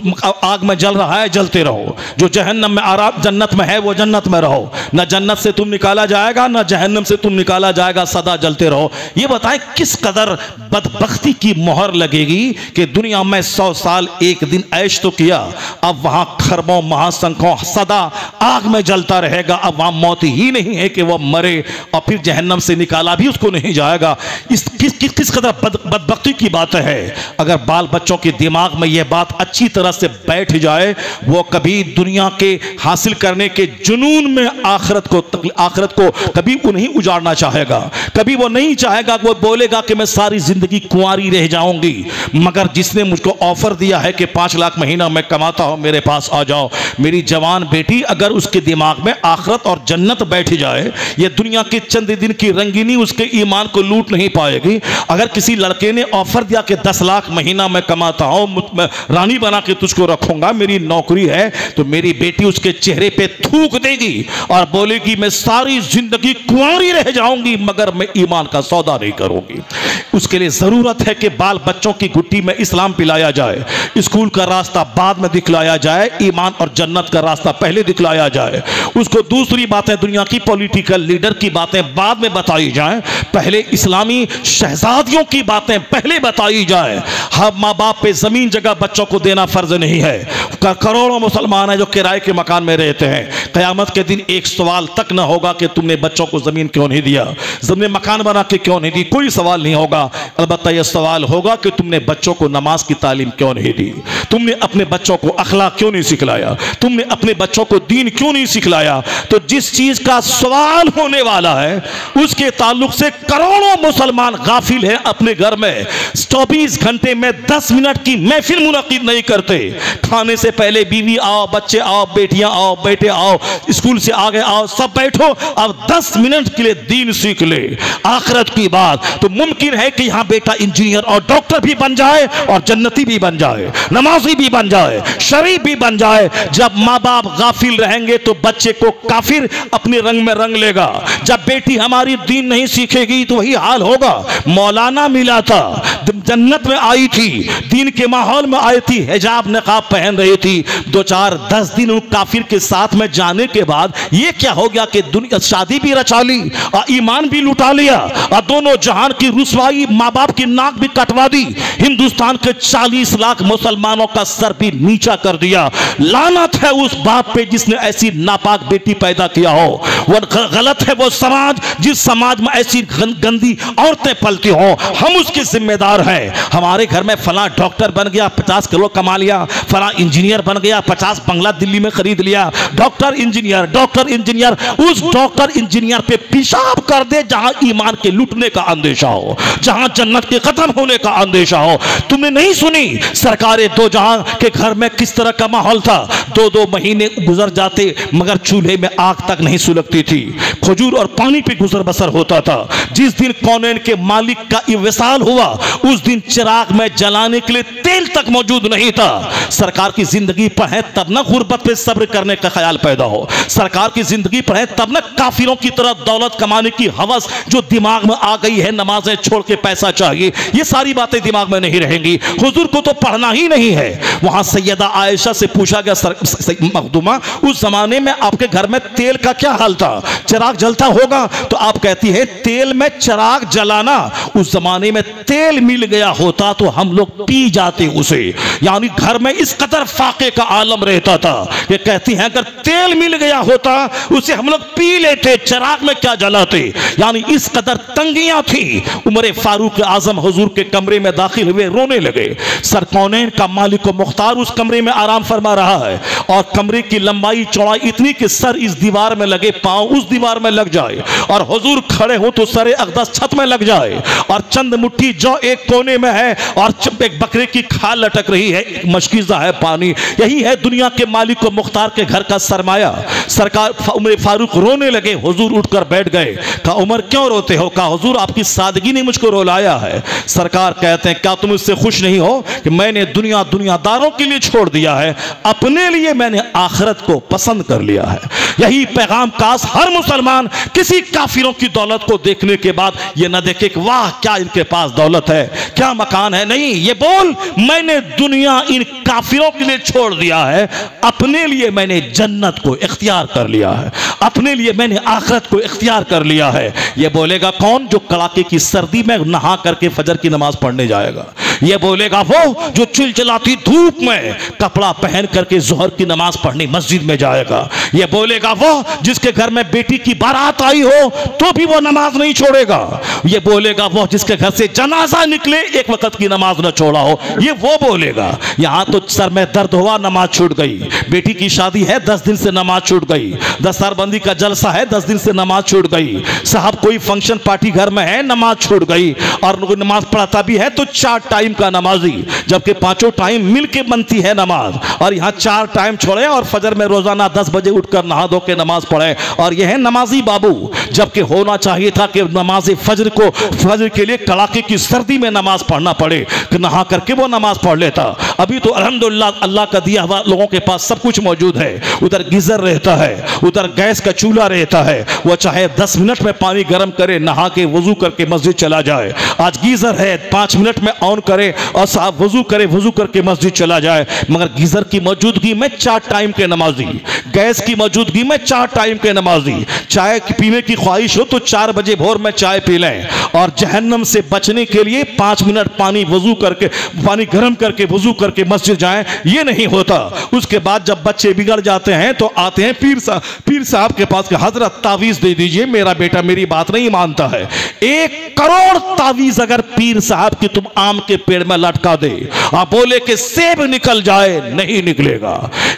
आग में जल रहा है जलते रहो, जो जहन्नम में आराम जन्नत में है वो जन्नत में रहो। न जन्नत से तुम निकाला जाएगा न जहन्नम से तुम निकाला जाएगा, सदा जलते रहो। ये बताएं किस कदर बदबख्ती की मोहर लगेगी कि दुनिया में 100 साल 1 दिन ऐश तो किया, अब वहां खरबों महासंख्यों सदा आग में जलता रहेगा। अब वहां मौत ही नहीं है कि वह मरे और फिर जहन्नम से निकाला भी उसको नहीं जाएगा। किस कदर बदबख्ती की बात है। अगर बाल बच्चों के दिमाग में यह बात अच्छी तरह से बैठ जाए, वो कभी दुनिया के हासिल करने के जुनून में आखिरत को कभी वो नहीं उजाड़ना चाहेगा। कभी वो नहीं चाहेगा, वो बोलेगा कि मैं सारी जिंदगी कुंवारी रह जाऊंगी। मगर जिसने मुझको ऑफर दिया है कि 5 लाख महीना मैं कमाता हूं, मेरे पास आ जाओ, मेरी जवान बेटी, अगर उसके दिमाग में आखिरत और जन्नत बैठ जाए, ये दुनिया के चंद दिन की रंगीनी उसके ईमान को लूट नहीं पाएगी। अगर किसी लड़के ने ऑफर दिया कि 10 लाख महीना मैं कमाता हूं, रानी बना के तुझको रखूंगा, मेरी नौकरी है, तो मेरी बेटी उसके चेहरे पे थूक देगी और बोलेगी मैं सारी जिंदगी कुंवारी रह जाऊंगी मगर मैं ईमान का सौदा नहीं करूंगी। उसके लिए जरूरत है कि बाल बच्चों की गुट्टी में इस्लाम पिलाया जाए, स्कूल का रास्ता बाद में दिखलाया जाए, ईमान और जन्नत का रास्ता पहले दिखलाया जाए। उसको दूसरी बातें, दुनिया की पॉलिटिकल लीडर की बातें बाद में बताई जाएं, पहले इस्लामी शहजादियों की बातें पहले बताई जाए। हर माँ बाप पे जमीन जगह बच्चों को देना फर्ज नहीं है। करोड़ों मुसलमान हैं जो किराए के मकान में रहते हैं, क़यामत के दिन एक सवाल तक ना होगा कि तुमने बच्चों को ज़मीन क्यों नहीं दिया, तुमने मकान बना के क्यों नहीं दी, कोई सवाल नहीं होगा। अलबत्ता यह सवाल होगा कि तुमने बच्चों को नमाज की तालीम क्यों नहीं दी, तुमने अपने बच्चों को अखलाक क्यों नहीं सिखलाया, तुमने अपने बच्चों को दीन क्यों नहीं सिखलाया। तो जिस चीज का सवाल होने वाला है उसके ताल्लुक से करोड़ों मुसलमान गाफिल हैं, अपने घर में 24 घंटे में 10 मिनट की महफिल मुनक्किद नहीं करते। खाने से पहले बीवी आओ, बच्चे आओ, बेटियां आओ, बेटे आओ, स्कूल से आगे आओ, सब बैठो, अब 10 मिनट के लिए दीन सीख ले, आखिरत की बात। तो मुमकिन है कि यहां बेटा इंजीनियर और डॉक्टर भी बन जाए और जन्नती भी बन जाए, नमाजी भी बन जाए, शरीफ भी बन जाए। जब माँ बाप गाफिल रहेंगे तो बच्चे को काफिर अपने रंग में रंग लेगा। जब बेटी हमारी दीन नहीं सीखेगी तो वही हाल होगा। मौलाना मिला था, जन्नत में आई थी, दीन के माहौल में आई थी, हिजाब नकाब पहन रही थी, 2-4-10 दिन उन काफिर के साथ में जाने के बाद ये क्या हो गया कि दुनिया शादी भी रचा ली और ईमान भी लुटा लिया और दोनों जहान की रुसवाई, माँ बाप की नाक भी कटवा दी, हिंदुस्तान के 40 लाख मुसलमानों का सर भी नीचा कर दिया। लानत है उस बाप पे जिसने ऐसी नापाक बेटी पैदा किया हो। वो गलत है वो समाज जिस समाज में ऐसी गंदी औरतें पलती हो। हम उसके जिम्मेदार हैं। हमारे घर में फला डॉक्टर बन गया, 50 किलो कमा लिया, फला इंजीनियर बन गया, 50 बंगला दिल्ली में खरीद लिया, डॉक्टर इंजीनियर, डॉक्टर इंजीनियर। उस डॉक्टर इंजीनियर पे पेशाब कर दे जहां ईमान के लुटने का अंदेशा हो, जहां जन्नत के खत्म होने का अंदेशा हो। तुमने नहीं सुनी सरकारे दो जहां के घर में किस तरह का माहौल था। 2-2 महीने गुजर जाते मगर चूल्हे में आग तक नहीं सुलगती थी, खजूर और पानी पे गुजर बसर होता था। जिस दिन कौनैन के मालिक का विसाल हुआ उस दिन चिराग में जलाने के लिए तेल तक मौजूद नहीं था। सरकार की जिंदगी पर है तब ना गुर्बत पे सब्र करने का ख्याल पैदा हो, सरकार की जिंदगी पर है तब ना काफिरों की तरह दौलत कमाने की हवस जो दिमाग में आ गई है, नमाजें छोड़ के पैसा चाहिए, ये सारी बातें दिमाग में नहीं रहेंगी। हुजूर को तो पढ़ना ही नहीं है। वहां सैयदा आयशा से पूछा गया, मखदूमा उस जमाने में आपके घर में तेल का क्या हाल था, चिराग जलता होगा? तो आप कहती है तेल में चिराग जलाना, उस जमाने में तेल मिल गया होता तो हम लोग पी जाते उसे। यानी घर में इस कदर फाके का आलम रहता था। ये कहती हैं अगर तेल मिल गया होता उसे हम लोग पी लेते, चिराग में क्या जलाते। यानी इस कदर तंगियां थी। उमर फारूक आजम हुजूर के कमरे में दाखिल हुए, रोने लगे। सर कौनैन का मालिक व मुख्तार उस कमरे में आराम फरमा रहा है और कमरे की लंबाई चौड़ाई इतनी कि सर इस दीवार में लगे, पांव उस दीवार में लग जाए और हुजूर खड़े हो तो सर अक़दस छत में लग जाए और चंद मुट्ठी जो एक कोने में है और एक बकरे की खाल लटक रही है, मशकीज़ा है पानी। यही है दुनिया के मालिक व मुख्तार के घर का सरमाया। सरकार उमर फारूक रोने लगे। हुजूर उठकर बैठ गए। कहा उमर क्यों रोते हो? कहा हुजूर आपकी सादगी ने मुझको रुलाया है। सरकार कहते हैं क्या तुम इससे खुश नहीं हो कि मैंने दुनिया दुनियादारों के लिए छोड़ दिया है, अपने लिए मैंने आखिरत को पसंद कर लिया है। यही पैगाम काश हर मुसलमान किसी काफिरों की दौलत को देखने के बाद ये न देखे कि वाह क्या इनके पास दौलत है, क्या मकान है। नहीं, ये बोल मैंने दुनिया इन काफिरों के लिए छोड़ दिया है, अपने लिए मैंने जन्नत को इख्तियार कर लिया है, अपने लिए मैंने आखिरत को इख्तियार कर लिया है। ये बोलेगा कौन? जो कड़ाके की सर्दी में नहा करके फजर की नमाज पढ़ने जाएगा। ये बोलेगा वो जो चिलचिलाती धूप में कपड़ा पहन करके जोहर की नमाज पढ़ने मस्जिद में जाएगा। ये बोलेगा वो जिसके घर में बेटी की बारात आई हो तो भी वो नमाज नहीं छोड़ेगा। ये बोलेगा वो जिसके घर से जनाजा निकले एक वक्त की नमाज न छोड़ा हो, ये वो बोलेगा। यहाँ तो सर में दर्द हुआ, नमाज छूट गई। बेटी की शादी है, 10 दिन से नमाज छूट गई। दस्तरबंदी का जलसा है, 10 दिन से नमाज छूट गई। साहब कोई फंक्शन पार्टी घर में है, नमाज छूट गई। और नमाज पढ़ता भी है तो 4 टाइम का नमाजी, जबकि 5 टाइम मिलके बनती है नमाज। और यहाँ 4 टाइम छोड़े और फजर में रोजाना 10 बजे उठकर नहा धो के नमाज पढ़े, और यह है नमाजी बाबू। जबकि होना चाहिए था कि नमाज फजर को फजर के लिए कड़ाके की सर्दी में नमाज पढ़ना पड़े कि नहा करके वो नमाज पढ़ लेता। अभी तो अल्हम्दुलिल्लाह अल्लाह का दिया हुआ लोगों के पास सब कुछ मौजूद है। उधर गीजर रहता है, उधर गैस का चूल्हा रहता है, वो चाहे 10 मिनट में पानी गर्म करे, नहा के वजू करके मस्जिद चला जाए। आज गीजर है, 5 मिनट में ऑन करे और साहब वजू करे, वजू करके मस्जिद चला जाए। मगर गीजर की मौजूदगी में 4 टाइम के नमाजी, गैस की मौजूदगी में 4 टाइम के नमाजी, चाय पीने की ख्वाहिश हो तो 4 बजे भोर में चाय पी लें, और जहन्नम से बचने के लिए 5 मिनट पानी गर्म करके वजू करके मस्जिद जाएं, ये नहीं होता। उसके बाद जब बच्चे बिगड़ जाते हैं तो आते हैं पीर साहब के पास कि हजरत तावीज दे दीजिए, मेरा बेटा मेरी बात नहीं मानता है। 1 करोड़ तावीज अगर पीर साहब की तुम आम के पेड़ में लटका दे, आप बोले कि सेब निकल जाए, नहीं निकलेगा।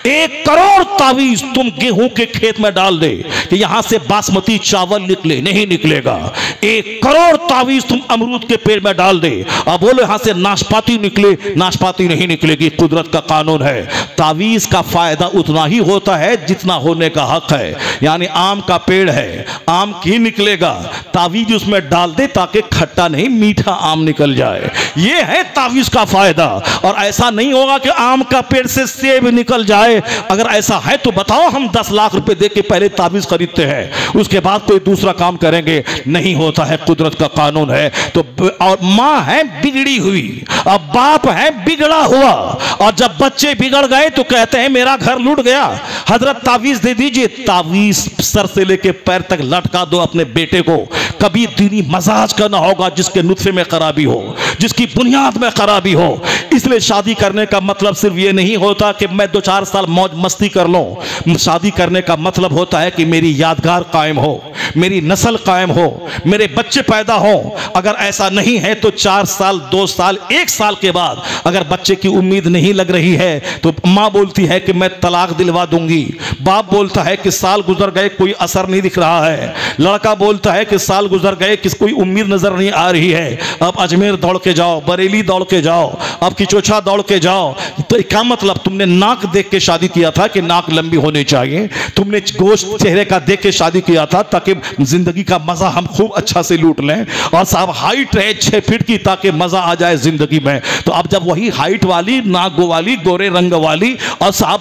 1 करोड़ तावीज तुम गेहूं के खेत में डाल दे कि यहां से बासमती चावल निकले, नहीं निकलेगा। 1 करोड़ तावीज तुम अमरूद के पेड़ में डाल दे, अब बोलो यहां से नाशपाती निकले, नाशपाती नहीं निकलेगी। कुदरत का कानून है। तावीज का फायदा उतना ही होता है जितना होने का हक है। यानी आम का पेड़ है, आम की निकलेगा, तावीज उसमें डाल दे ताकि खट्टा नहीं मीठा आम निकल जाए। यह है तावीज का फायदा। और ऐसा नहीं होगा कि आम का पेड़ से सेब निकल जाए। अगर ऐसा है तो बताओ, हम 10 लाख रुपए दे के पहले तावीज खरीदते हैं, उसके बाद कोई दूसरा काम करेंगे। नहीं होता है, कुदरत का कानून है। तो और मां है बिगड़ी हुई, अब बाप है बिगड़ा हुआ, और जब बच्चे बिगड़ गए तो कहते हैं मेरा घर लूट गया, हजरत तावीज दे दीजिए। तावीज सर से लेके पैर तक लटका दो अपने बेटे को। कभी दीनी मजाज का ना होगा जिसके नुत्फे में खराबी हो, जिसकी बुनियाद में खराबी हो। इसलिए शादी करने का मतलब सिर्फ ये नहीं होता कि मैं 2-4 साल मौज मस्ती कर लूं। शादी करने का मतलब होता है कि मेरी यादगार कायम हो, मेरी नस्ल कायम हो, मेरे बच्चे पैदा हो। अगर ऐसा नहीं है तो 4 साल, 2 साल, 1 साल के बाद अगर बच्चे की उम्मीद नहीं लग रही है तो माँ बोलती है कि मैं तलाक दिलवा दूंगी, बाप बोलता है कि साल गुजर गए कोई असर नहीं दिख रहा है, लड़का बोलता है कि साल गुजर गए किस कोई उम्मीद नजर नहीं आ रही है, अब अजमेर दौड़ के जाओ, बरेली दौड़ के जाओ, अब किचोछा दौड़ के जाओ। तो क्या मतलब, तुमने नाक देख के शादी किया था कि नाक लंबी होनी चाहिए, तुमने गोश्त चेहरे का देख के शादी किया था ताकि जिंदगी का मजा हम खूब अच्छा से लूट लें, और साहब हाइट है 6 फीट की ताकि मजा आ जाए जिंदगी में। तो अब जब वही हाइट वाली, नाक वाली, गोरे रंग वाली और साहब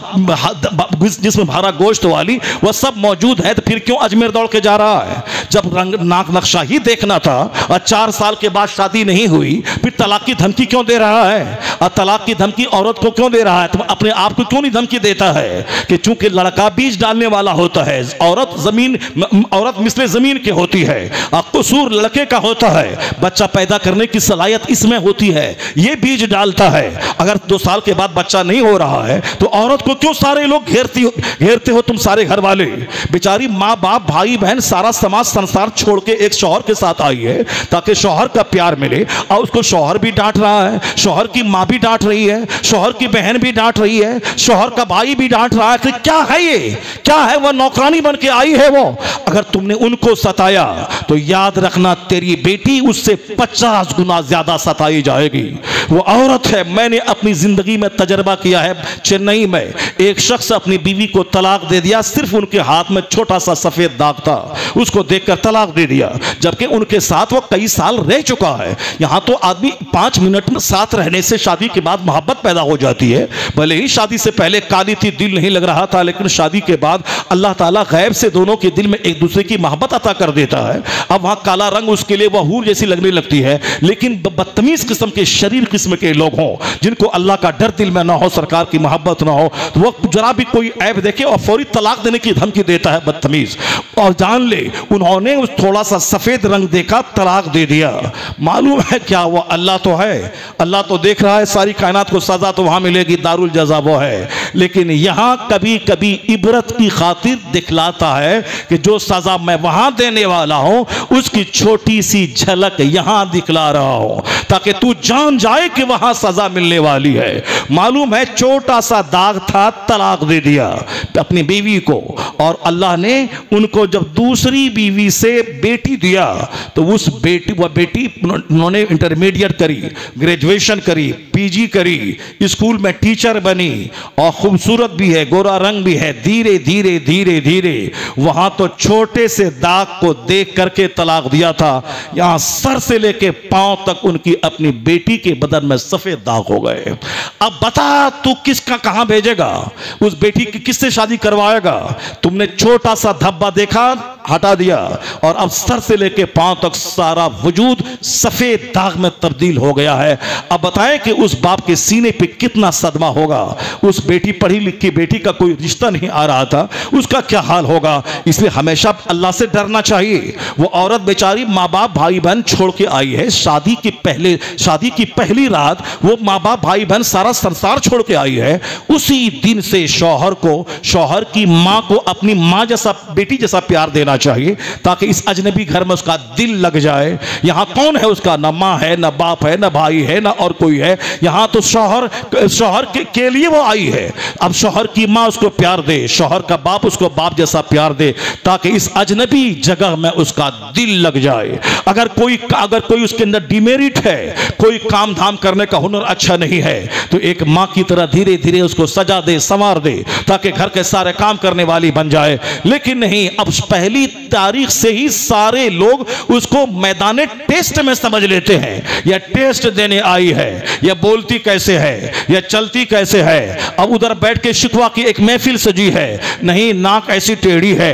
जिसमें भरा गोश्त वाली वह सब मौजूद है, तो फिर क्यों अजमेर दौड़ के जा रहा है? जब रंग नाक नक्शा ही देखना था और 4 साल के बाद शादी नहीं हुई, फिर तलाक की धमकी क्यों दे रहा है? और तलाक की धमकी औरत को क्यों दे रहा है? तुम अपने आप को क्यों नहीं धमकी देता है कि चूंकि लड़का बीज डालने वाला होता है, औरत मिसले जमीन के होती है, और कसूर लड़के का होता है, बच्चा पैदा करने की सलाहियत इसमें होती है, ये बीज डालता है। अगर 2 साल के बाद बच्चा नहीं हो रहा है तो औरत को क्यों सारे लोग घेरते हो तुम सारे घर वाले? बेचारी माँ बाप भाई बहन सारा समाज संसार छोड़ के एक शौहर के साथ आई है ताकि शौहर का प्यार मिले, और उसको शौहर भी डांट रहा है, शौहर की माँ भी डांट रही है, शौहर की बहन भी डांट रही है, शौहर का भाई भी डांट रहा है कि क्या है ये, क्या है? वह नौकरानी बन के आई है वो। अगर तुमने उनको सताया तो याद रखना तेरी बेटी उससे 50 गुना ज्यादा सताई जाएगी। वो औरत है, मैंने अपनी जिंदगी में तजर्बा किया है। चेन्नई में एक शख्स अपनी बीवी को तलाक दे दिया, सिर्फ उनके हाथ में छोटा सा सफेद दाग था, उसको देखकर तलाक दे दिया, जबकि उनके साथ वो कई साल रह चुका है। यहां तो आदमी 5 मिनट में साथ रहने से शादी के बाद मोहब्बत पैदा हो जाती है। भले ही शादी से पहले काली थी, दिल नहीं लग रहा था, लेकिन शादी के बाद अल्लाह ताला गैब से दोनों के दिल में एक दूसरे की मोहब्बत अता कर देता है। अब वहां काला रंग उसके लिए वह हूर जैसी लगने लगती है। लेकिन बदतमीज किस्म के, शरीर किस्म के लोग हों जिनको अल्लाह का डर दिल में ना हो, सरकार की मोहब्बत ना हो, तो वह जरा भी कोई ऐब देखे और फौरी तलाक देने की धमकी देता है बदतमीज। और जान ले उन्होंने उस थोड़ा सा सफेद रंग देखा, तलाक दे दिया। मालूम है क्या? वो अल्लाह तो है, अल्लाह तो देख रहा है सारी कायनात को, सजा तो वहां मिलेगी, दारुल जज़ा वो है। लेकिन यहां कभी कभी इबरत की खातिर दिखलाता है कि जो सजा मैं वहां देने वाला हूं उसकी छोटी सी झलक यहां दिखला रहा हूं, ताकि तू जान जाए कि वहां सजा मिलने वाली है। मालूम है छोटा सा दाग था, तलाक दे दिया अपनी बीवी को, और अल्लाह ने उनको जब दूसरी बीवी से बेटी दिया तो उस बेटी उन्होंने इंटरमीडिएट करी, ग्रेजुएशन करी, पीजी करी, स्कूल में टीचर बनी, और खूबसूरत भी है, गोरा रंग भी है। धीरे धीरे धीरे धीरे वहां तो छोटे से दाग को देख करके तलाक दिया था, यहां सर से लेके पांव तक उनकी अपनी बेटी के बदन में सफेद दाग हो गए। अब बता तू किसका कहां भेजेगा? उस बेटी की किससे शादी करवाएगा? तुमने छोटा सा धब्बा देखा, हटा दिया और अब सर से लेके पांव तक सारा वजूद सफेद दाग में तब्दील हो गया है। अब बताएं कि उस बाप के सीने पे कितना सदमा होगा। उस बेटी, पढ़ी लिखी बेटी का कोई रिश्ता नहीं आ रहा था, उसका क्या हाल होगा। इसलिए हमेशा अल्लाह से डरना चाहिए। वो औरत बेचारी माँ बाप भाई बहन छोड़ के आई है, शादी की पहली रात वो माँ बाप भाई बहन सारा संसार छोड़ के आई है। उसी दिन से शौहर की माँ को अपनी माँ जैसा, बेटी जैसा प्यार देना चाहिए, ताकि इस अजनबी घर में उसका दिल लग जाए। यहाँ कौन है उसका, ना माँ है, ना बाप है, ना भाई है, ना और कोई है। यहाँ तो शौहर के लिए वो आई है। अब शौहर की माँ उसको प्यार दे, शौहर का बाप उसको बाप जैसा प्यार दे, ताकि इस अजनबी जगह में उसका दिल लग जाए। अगर कोई उसके अंदर डिमेरिट है, कोई काम धाम करने का हुनर अच्छा नहीं है, तो एक माँ की तरह धीरे धीरे उसको सजा दे, संवार दे, ताकि घर के सारे काम करने वाली बन जाए। लेकिन नहीं, अब पहली तारीख से ही सारे लोग उसको मैदाने टेस्ट में समझ लेते हैं। यह टेस्ट देने आई है, यह बोलती कैसे है, यह चलती कैसे है। अब उधर बैठ के शिकवा की एक महफिल सजी है, नहीं नाक ऐसी टेढ़ी है,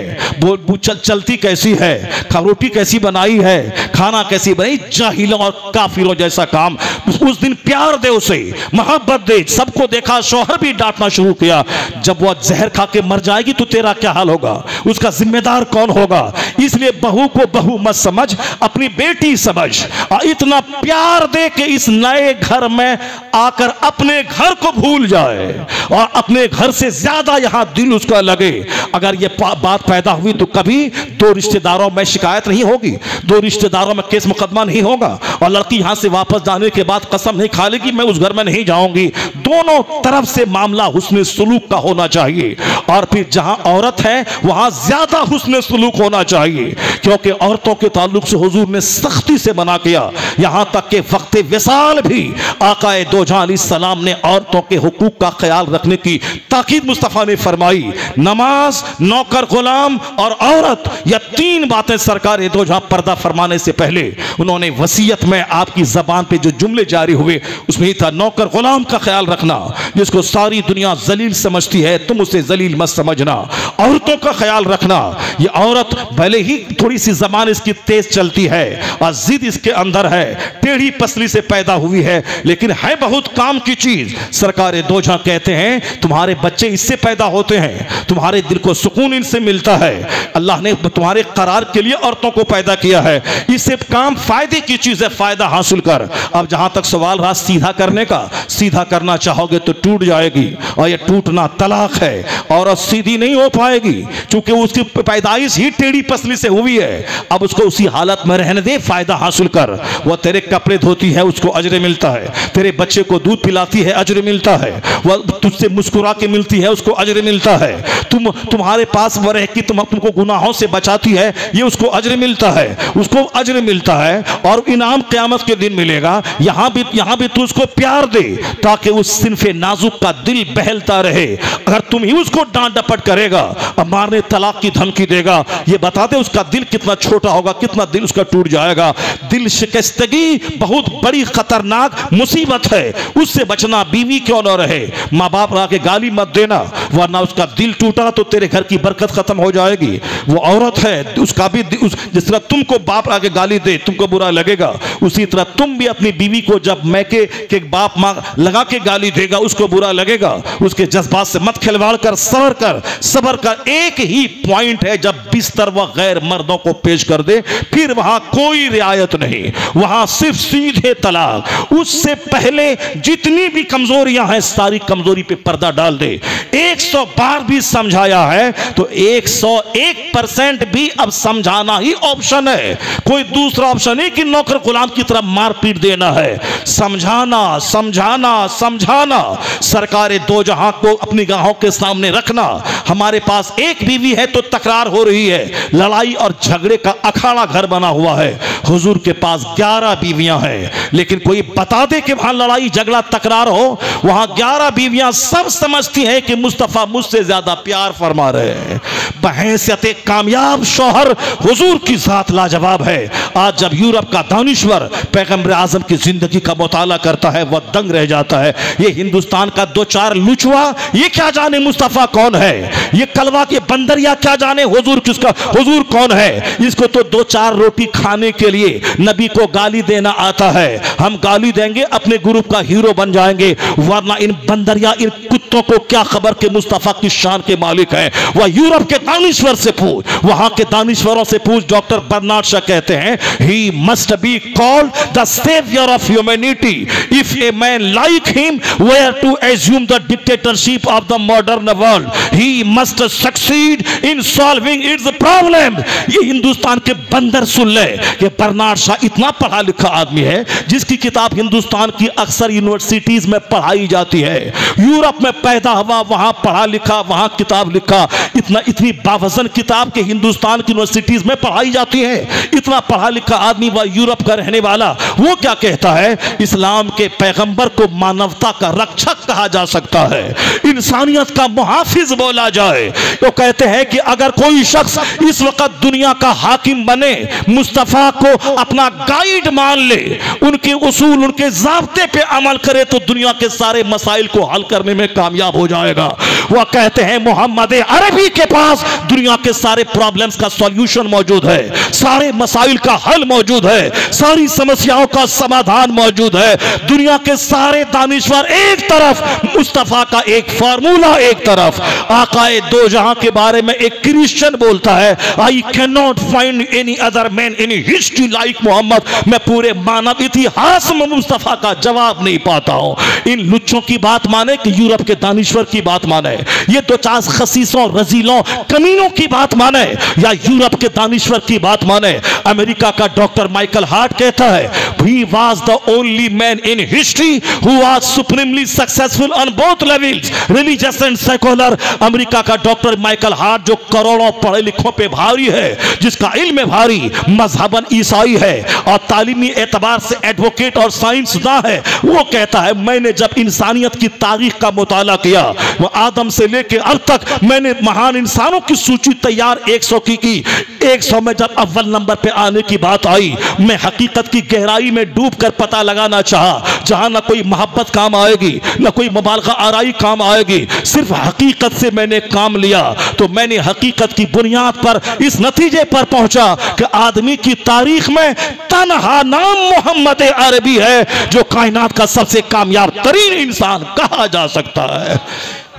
चलती कैसी है, रोटी कैसी बनाई है, खाना कैसी बनी। जाहिलों और काफिरों जैसा काम। उस दिन प्यार दे, उसे मोहब्बत दे। सबको देखा, शौहर भी डांटना शुरू किया। जब वह जहर खा के मर जाएगी तो तेरा क्या हाल होगा, उसका जिम्मेदार कौन होगा। इसलिए बहू को बहू मत समझ, अपनी बेटी समझ, और इतना प्यार दे कि इस नए घर में आकर अपने घर को भूल जाए और अपने घर से ज्यादा यहां दिल उसका लगे। अगर यह बात पैदा हुई तो कभी दो रिश्तेदारों में शिकायत नहीं होगी, दो रिश्तेदारों में केस मुकदमा नहीं होगा, और लड़की यहां से वापस जाने के बाद कसम नहीं खा लेगी मैं उस घर में नहीं जाऊंगी। दोनों तरफ से मामला हुस्न सलूक का होना चाहिए, और फिर जहां औरत है वहां ज्यादा हुस्न सलूक होना चाहिए, क्योंकि औरतों के ताल्लुक से हुजूर ने सख्ती से मना किया। यहां तक कि वक्त विसाल भी आकाए दो जहां अलैहिस्सलाम ने औरतों के हुकूक का ख्याल रखने की ताकीद मुस्तफा ने फरमाई। नमाज, नौकर गुलाम और औरत, यह तीन बातें सरकार दो जहां पर्दा फरमाने से पहले उन्होंने वसीयत में आपकी जबान पे जो जुमले जारी हुए उसमें ही था, नौकर गुलाम का ख्याल रखना, जिसको सारी दुनिया जलील समझती है तुम उसे जलील मत समझना। औरतों का ख्याल रखना, ये औरत भले ही थोड़ी सी जबान इसकी तेज चलती है और जिद इसके अंदर है, टेढ़ी पसली से पैदा हुई है, लेकिन है बहुत काम की चीज। सरकार दो जहां कहते हैं तुम्हारे बच्चे इससे पैदा होते हैं, तुम्हारे दिल को सुकून इनसे मिलता है। अल्लाह ने तुम्हारे करार के लिए औरतों को पैदा किया है, इससे काम फायदे की चीज है, फायदा हासिल कर। अब जहां तक सवाल रहा सीधा करने का, सीधा करना चाहोगे तो टूट जाएगी, और यह टूटना तलाक है। औरत सीधी नहीं हो पाएगी क्योंकि उसकी पैदाइश ही टेढ़ी पसली से हुई है। अब उसको उसी हालत में रहने दे, फायदा हासिल कर। वह तेरे कपड़े धोती है, उसको अजर मिलता है, तेरे बच्चे को दूध पिलाती है, अजर मिलता है, वह तुझसे मुस्कुरा के मिलती है, उसको अजर मिलता है। तुम्हारे पास वह रह कि तुमको गुनाहों से बचाती है, ये उसको अजर मिलता है, उसको अजर मिलता है, और इनाम क़यामत के दिन मिलेगा। यहां भी तू उसको प्यार दे ताकि उस सिनफे नाजुक का दिल बहलता रहे। अगर तुम ही उसको डांट डपट करेगा और मारने तलाक की धमकी देगा, ये बता दे उसका दिल कितना छोटा होगा, कितना दिल उसका टूट जाएगा। दिल शिकस्तगी बहुत बड़ी खतरनाक मुसीबत है, उससे बचना। बीवी क्यों न रहे, माँ बाप आके गाली मत देना, वरना उसका दिल टूटा तो तेरे घर की बरकत खत्म हो जाएगी। वो औरत है, उसका भी जिस तरह तुमको बाप आके गाली दे तुमको बुरा लगेगा, उसी तरह तुम भी अपनी बीवी को जब मैके के बाप माँ लगा के गाली देगा उसको बुरा लगेगा। उसके जज्बात से मत खिलवाड़ कर, सबर कर। एक ही पॉइंट है, जब बिस्तर व गैर मर्दों को पेश कर दे फिर वहां कोई रियायत नहीं, वहां सिर्फ सीधे तलाक। उससे पहले जितनी भी कमजोरियां हैं सारी कमजोरी पे पर्दा डाल दे। 100 बार भी समझाया है तो 101% भी अब समझाना ही ऑप्शन है, कोई दूसरा ऑप्शन नहीं कि नौकर गुलाम की तरफ मार पीट देना है। समझाना समझाना समझाना, सरकार दो जहां को अपनी गाहों के सामने रखना। हमारे पास एक बीवी है तो तकरार हो रही है, लड़ाई और झगड़े का अखाड़ा घर बना हुआ है। हुजूर के पास 11 बीवियां हैं, लेकिन कोई बता दे कि वहां लड़ाई झगड़ा तकरार हो, वहां 11 बीवियां सब समझती हैं कि मुस्तफा मुझसे ज्यादा प्यार फरमा रहे हैं। बहैसियत कामयाब शौहर हुजूर की जात लाजवाब है। आज जब यूरोप का दानिश्वर पैगंबर आजम की जिंदगी का मुताला करता है वह दंग रह जाता है। ये हिंदुस्तान का 2-4 लुचवा ये क्या जाने मुस्तफा कौन है, ये कलवा के बंदरिया क्या जाने हुजूर किसका, हुजूर कौन है। इसको तो 2-4 रोटी खाने के लिए नबी को गाली देना आता है। हम गाली देंगे अपने ग्रुप का हीरो बन जाएंगे, वरना इन बंदरिया इन कुत्तों को क्या खबर कि मुस्तफा की शान के मालिक है। वह यूरोप के दानिश्वर से पूछ, वहां के दानिश्वरों से पूछ। डॉक्टर बर्नार्ड शॉ कहते हैं he must be called the saviour of humanity if a man like him were to assume the dictatorship of the modern world he must succeed in solving its problem. ये हिंदुस्तान के बंदर सुन ले कि Bernard Shaw इतना पढ़ा लिखा आदमी है जिसकी किताब हिंदुस्तान की अक्सर यूनिवर्सिटीज में पढ़ाई जाती है। यूरोप में पैदा हुआ, वहां पढ़ा लिखा, वहां किताब लिखा। इतनी बावजन किताब के हिंदुस्तान की यूनिवर्सिटीज में पढ़ाई जाती है। इतना पढ़ा लिखा आदमी वह यूरोप का रहने वाला, वो क्या कहता है, इस्लाम के पैगंबर को मानवता का रक्षक कहा जा सकता है, इंसानियत का मुहाफिज बोला जाए। तो कहते हैं कि अगर कोई शख्स इस वक्त दुनिया का हाकिम बने, मुस्तफा को अपना गाइड मान ले, उनके उसूल उनके ज़ाब्ते पे अमल करे तो दुनिया के सारे मसाइल को हल करने में कामयाब हो जाएगा। वह कहते हैं मोहम्मद अरबी के पास दुनिया के सारे प्रॉब्लम्स का सॉल्यूशन मौजूद है, सारे मसाइल का हल मौजूद है, सारी समस्याओं का समाधान मौजूद है। दुनिया के सारे दानिश्वर एक तरफ, मुस्तफा का एक फार्मूला एक तरफ। आकाए दो जहां के बारे में एक क्रिश्चियन बोलता है I can not find any other man in history like Muhammad. मैं पूरे मानव इतिहास में मुस्तफा का जवाब नहीं पाता हूं। इन लुच्चों की बात माने कि यूरोप के दानिश्वर की बात माने, ये 2-4 खसीसों रजीलों कमीनों की बात माने, या यूरोप के दानिश्वर की बात माने। अमेरिका का डॉक्टर माइकल हार्ट कहता है he was the only man in history who was supremely successful on both levels, religious and secular। America का डॉक्टर माइकल हार्ट जो करोड़ों पढ़े लिखों पे भारी है, जिसका इल्म भारी, मजहबन ईसाई है और तालीमी एतबार से एडवोकेट और साइंसदान है, वो कहता है मैंने जब इंसानियत की तारीख का मुताला किया, वो आदम से लेके अब तक मैंने महान इंसानों की सूची तैयार 100 की 100 में जब अव्वल नंबर पे आने की बात आई, मैं हकीकत की गहराई में डूब कर पता लगाना चाहा, जहां ना कोई मोहब्बत काम आएगी ना कोई मुबालगा आराई काम आएगी, सिर्फ हकीकत से मैंने काम लिया। तो मैंने हकीकत की बुनियाद पर इस नतीजे पर पहुंचा कि आदमी की तारीख में तन्हा नाम मोहम्मद अरबी है जो कायनात का सबसे कामयाब तरीन इंसान कहा जा सकता है।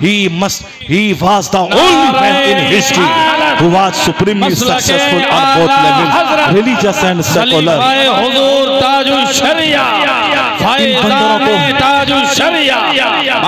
He was the only man in history who was supremely successful on both levels, religious and secular।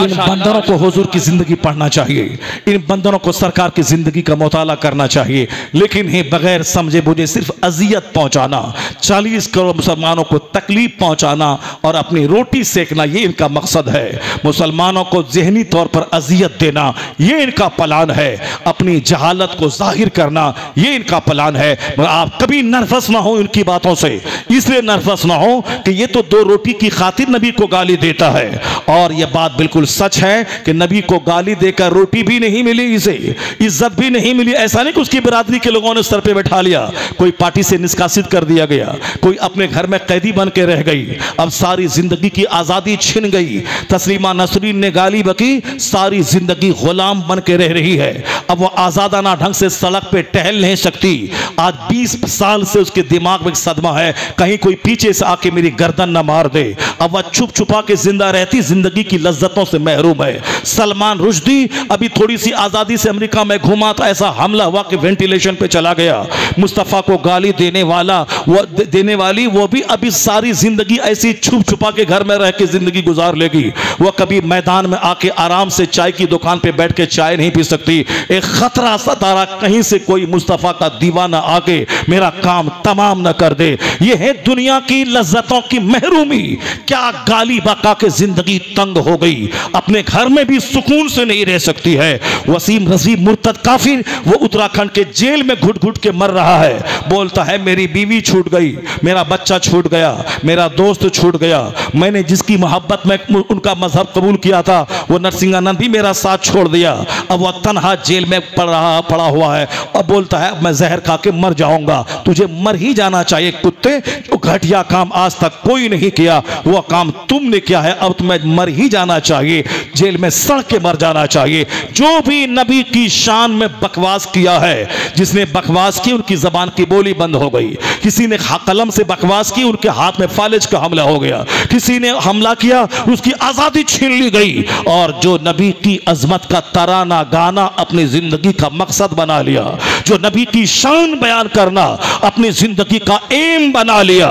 इन बंदरों को हुजूर की जिंदगी पढ़ना चाहिए, इन बंदरों को सरकार की जिंदगी का मुताला करना चाहिए, लेकिन ही बगैर समझे बुझे सिर्फ अजियत पहुंचाना, 40 करोड़ मुसलमानों को तकलीफ पहुंचाना और अपनी रोटी सेकना, ये इनका मकसद है। मुसलमानों को जहनी तौर पर अजियत देना, ये इनका प्लान है। अपनी जहालत को जाहिर करना, ये इनका प्लान है। आप कभी नर्वस ना हो इनकी बातों से, इसलिए नर्वस ना हो कि ये तो 2 रोटी की खातिर नबी को गाली देता है। और यह बात बिल्कुल सच है कि नबी को गाली देकर रोटी भी नहीं मिली, इसे इज्जत भी नहीं मिली। ऐसा नहीं कि उसकी बिरादरी के लोगों ने सर पे बैठा लिया, कोई पार्टी से निष्कासित कर दिया गया, कोई अपने घर में कैदी बन के रह गई, अब सारी जिंदगी की आजादी छिन गई। तस्लीमा नसरीन ने गाली बकी, सारी जिंदगी गुलाम बन के रह रही है। अब वो आजादाना ढंग से सड़क पे टहल नहीं सकती। आज 20 साल से उसके दिमाग में एक सदमा है, कहीं कोई पीछे से आके मेरी गर्दन न मार दे। अब वह छुप छुपा के जिंदा रहती, जिंदगी की लज्जतों से महरूम है। सलमान रुश्दी अभी थोड़ी सी आजादी से अमेरिका में घुमा था, ऐसा हमला हुआ कि वेंटिलेशन पे चला गया। मुस्तफा को गाली देने वाली वो भी अभी सारी जिंदगी ऐसी छुप छुपा के घर में रह के जिंदगी गुजार लेगी। वह कभी मैदान में आके आराम से चाय की की दुकान पे बैठ के चाय नहीं पी सकती। एक खतरा सतारा कहीं से कोई मुस्तफ़ा का दीवाना आके मेरा काम तमाम न कर दे। ये है दुनिया की लज्जतों की महरूमी। क्या गाली बका के जिंदगी तंग हो गई, अपने घर में भी सुकून से नहीं रह सकती है। वसीम रजी मुर्तद काफिर वो उत्तराखंड के जेल में घुट घुट के मर रहा है, बोलता है मेरी बीवी छूट गई, मेरा बच्चा छूट गया, मेरा दोस्त छूट गया, मैंने जिसकी मोहब्बत में उनका मजहब कबूल किया था वो नरसिंहानंद भी मेरा साथ छोड़ दिया। अब वह तन्हा जेल में पड़ा हुआ है। अब बोलता है मैं जहर खा के मर जाऊंगा। तुझे मर ही जाना चाहिए कुत्ते, जो घटिया काम आज तक कोई नहीं किया वो काम तुमने किया है, अब तुम्हें मर ही जाना चाहिए, जेल में सड़ के मर जाना चाहिए। जो भी नबी की शान में बकवास किया है, जिसने बकवास की उनकी जबान की बोली बंद हो गई। किसी ने कलम से बकवास की, उनके हाथ में फालिज का हमला हो गया। किसी ने हमला किया, उसकी आजादी छीन ली गई। और जो नबी की अजमत का तराना गाना अपनी जिंदगी का मकसद बना लिया, जो नबी की शान बयान करना अपनी जिंदगी का एम बना लिया,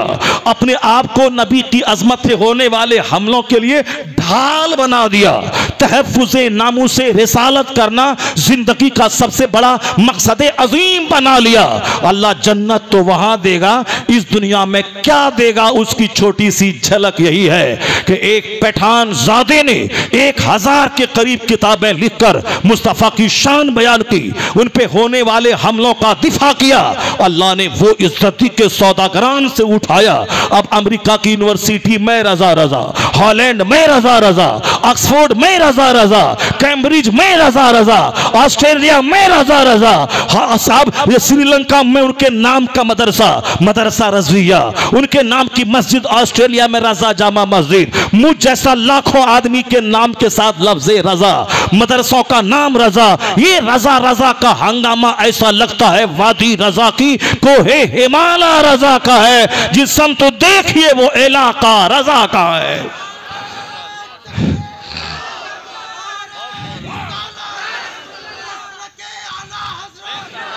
अपने आप को नबी की अजमत से होने वाले हमलों के लिए ढाल बना दिया, तहफ़्फ़ुज़े नामूसे रिसालत करना जिंदगी का सबसे बड़ा मकसद अजीम बना लिया। अल्लाह जन्नत तो वहां देगा, इस दुनिया में क्या देगा उसकी छोटी सी झलक यही है कि एक पठान ज़ादे ने 1000 के करीब किताबें लिखकर मुस्तफ़ा की शान बयान की, उन पे होने वाले हमलों का दिफा किया। अल्लाह ने वो इज्जती के सौदागरान से उठाया। अब अमेरिका की यूनिवर्सिटी में रजा रजा, हॉलैंड में रजा रजा, ऑक्सफोर्ड में रजा रजा, कैम्ब्रिज में रजा रजा, ऑस्ट्रेलिया में रजा रजा। हाँ साहब, ये श्रीलंका में उनके नाम का मदरसा रज़विया, उनके नाम की मस्जिद ऑस्ट्रेलिया में रजा जामा मस्जिद। मुझ जैसा लाखों आदमी के नाम के साथ लफ्ज़े रजा, मदरसों का नाम रजा। ये रजा रजा का हंगामा ऐसा लगता है वादी रजा की कोहे हिमालय रजा का है। जिस सम तो देखिए वो इलाका रजा का है।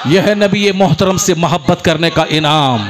यह है नबी मोहतरम से मोहब्बत करने का इनाम,